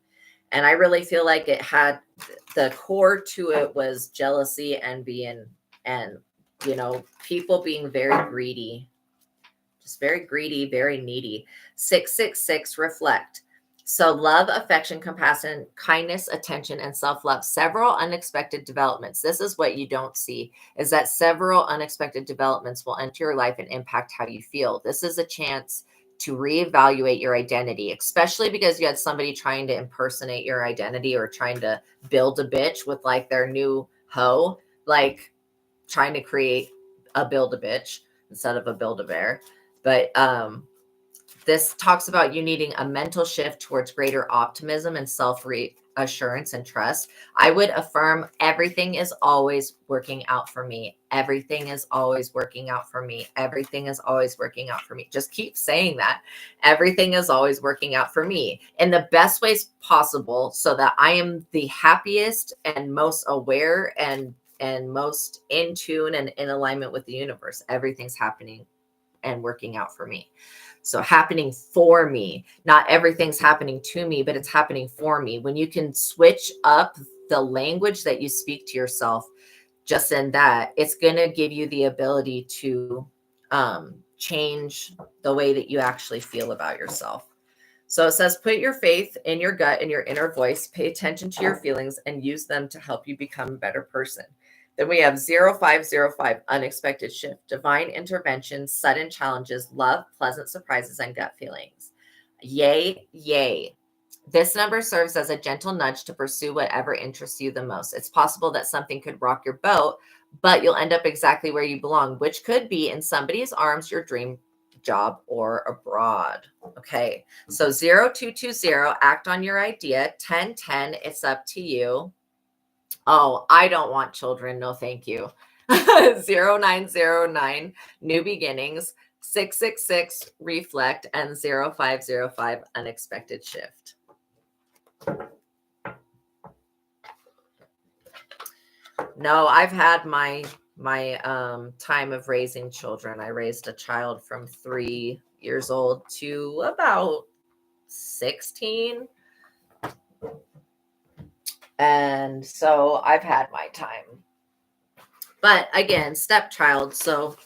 And I really feel like it had, the core to it was jealousy, envy, and, you know, people being very greedy, just very greedy, very needy. 666, reflect. So love, affection, compassion, kindness, attention, and self-love. Several unexpected developments. This is what you don't see, is that several unexpected developments will enter your life and impact how you feel. This is a chance to reevaluate your identity, especially because you had somebody trying to impersonate your identity, or trying to build a bitch with like their new hoe, like trying to create a build a bitch instead of a build a bear. But this talks about you needing a mental shift towards greater optimism and assurance and trust, I would affirm everything is always working out for me. Everything is always working out for me. Everything is always working out for me. Just keep saying that. Everything is always working out for me in the best ways possible so that I am the happiest and most aware and most in tune and in alignment with the universe. Everything's happening and working out for me. So happening for me, not everything's happening to me, but it's happening for me. When you can switch up the language that you speak to yourself, just in that, it's going to give you the ability to change the way that you actually feel about yourself. So it says, put your faith in your gut and your inner voice, pay attention to your feelings and use them to help you become a better person. Then we have 0505, unexpected shift, divine intervention, sudden challenges, love, pleasant surprises, and gut feelings. Yay, yay. This number serves as a gentle nudge to pursue whatever interests you the most. It's possible that something could rock your boat, but you'll end up exactly where you belong, which could be in somebody's arms, your dream job, or abroad. Okay, so 0220, act on your idea. 1010, it's up to you. Oh, I don't want children. No, thank you. 0909, new beginnings. 666, reflect. And 0505, unexpected shift. No, I've had my time of raising children. I raised a child from 3 years old to about 16. And so I've had my time. But again, stepchild. So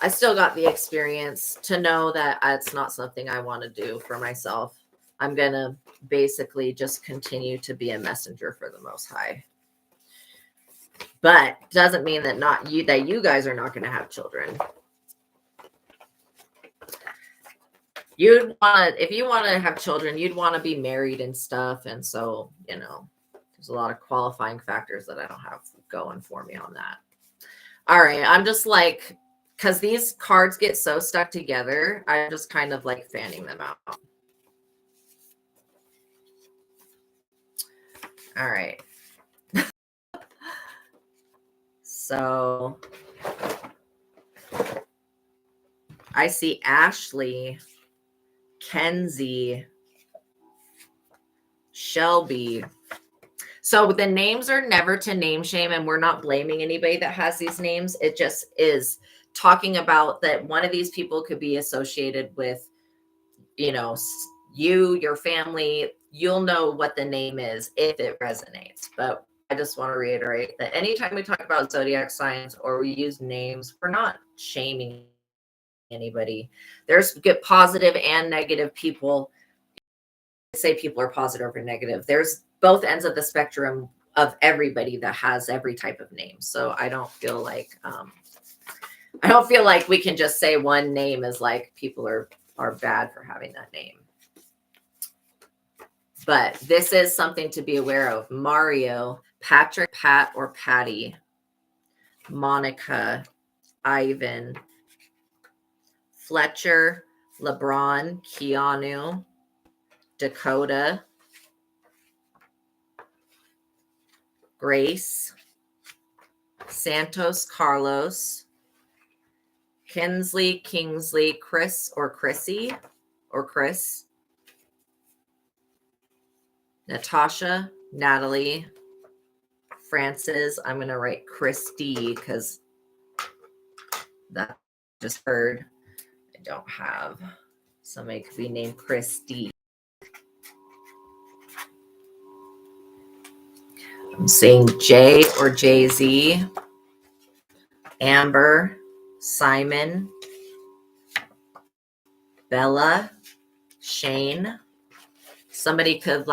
I still got the experience to know that it's not something I want to do for myself. I'm going to basically just continue to be a messenger for the Most High. But doesn't mean that you guys are not going to have children. If you want to have children, you'd want to be married and stuff. And so, there's a lot of qualifying factors that I don't have going for me on that. All right. I'm just like, because these cards get so stuck together, I'm just kind of like fanning them out. All right. So I see Ashley, Kenzie, Shelby. So the names are never to name shame, and we're not blaming anybody that has these names. It just is talking about that one of these people could be associated with, you, your family. You'll know what the name is if it resonates. But I just want to reiterate that anytime we talk about zodiac signs or we use names, we're not shaming anybody. There's good positive and negative people. Say people are positive or negative. There's both ends of the spectrum of everybody that has every type of name. So I don't feel like we can just say one name is like people are bad for having that name. But this is something to be aware of. Mario, Patrick, Pat or Patty, Monica, Ivan, Fletcher, LeBron, Keanu, Dakota, Grace, Santos, Carlos, Kinsley, Kingsley, Chris or Chrissy or Chris, Natasha, Natalie, Francis. I'm going to write Christy because that I just heard. I don't have. Somebody could be named Christy. I'm seeing Jay or Jay-Z, Amber, Simon, Bella, Shane. Somebody could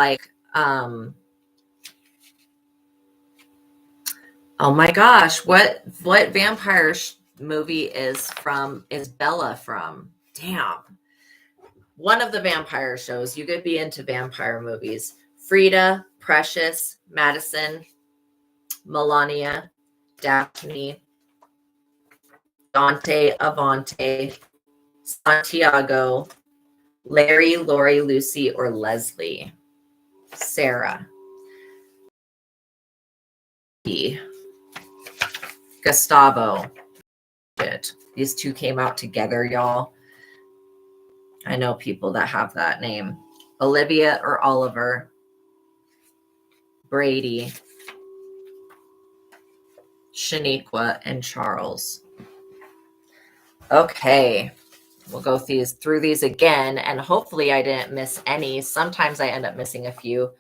oh my gosh, what vampire movie is Bella from? Damn. One of the vampire shows. You could be into vampire movies. Frida, Precious, Madison, Melania, Daphne, Dante, Avante, Santiago, Larry, Lori, Lucy, or Leslie, Sarah. Gustavo. These two came out together, y'all. I know people that have that name. Olivia or Oliver. Brady. Shaniqua and Charles. Okay. We'll go through these again, and hopefully I didn't miss any. Sometimes I end up missing a few,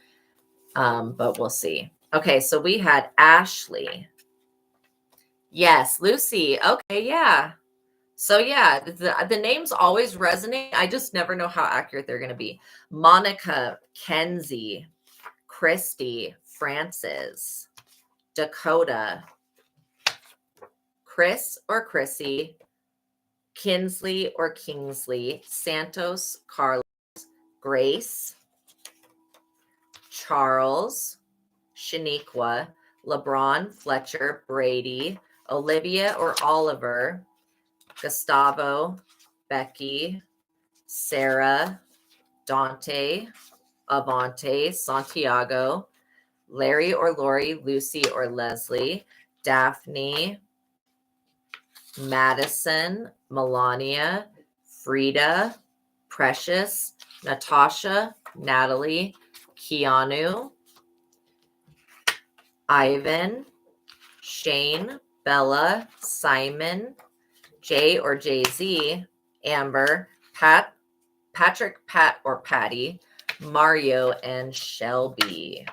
but we'll see. Okay, so we had Ashley. Yes, Lucy. Okay, yeah. So yeah, the names always resonate. I just never know how accurate they're going to be. Monica, Kenzie, Christy, Francis, Dakota, Chris or Chrissy, Kinsley or Kingsley, Santos, Carlos, Grace, Charles, Shaniqua, LeBron, Fletcher, Brady, Olivia or Oliver, Gustavo, Becky, Sarah, Dante, Avante, Santiago, Larry or Lori, Lucy or Leslie, Daphne, Madison, Melania, Frida, Precious, Natasha, Natalie, Keanu, Ivan, Shane, Bella, Simon, Jay or Jay-Z, Amber, Patrick, Pat or Patty, Mario, and Shelby.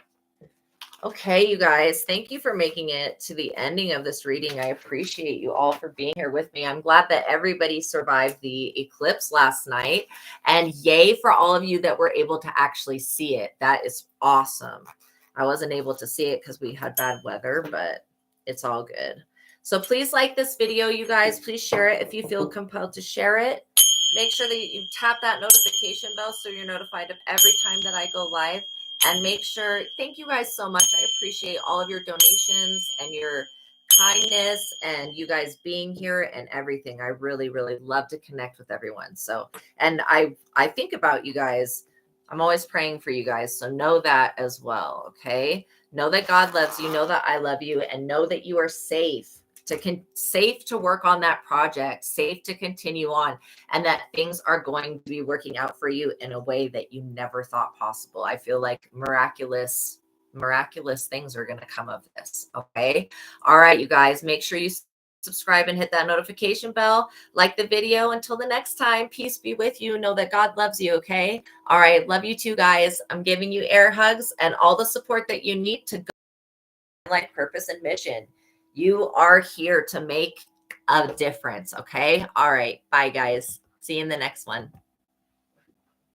Okay, you guys, thank you for making it to the ending of this reading. I appreciate you all for being here with me. I'm glad that everybody survived the eclipse last night, and yay for all of you that were able to actually see it. That is awesome. I wasn't able to see it because we had bad weather, but it's all good. So please like this video, you guys. Please share it if you feel compelled to share it. Make sure that you tap that notification bell so you're notified of every time that I go live. And make sure, thank you guys so much. I appreciate all of your donations and your kindness and you guys being here and everything. I really, really love to connect with everyone. So, and I think about you guys. I'm always praying for you guys. So know that as well. Okay. Know that God loves you. Know that I love you, and know that you are safe to work on that project, safe to continue on, and that things are going to be working out for you in a way that you never thought possible. I feel like miraculous things are going to come of this. Okay. All right, you guys, make sure you subscribe and hit that notification bell. Like the video. Until the next time, peace be with you. Know that God loves you. Okay. All right. Love you too, guys. I'm giving you air hugs and all the support that you need to go like purpose and mission. You are here to make a difference. Okay. All right. Bye, guys. See you in the next one.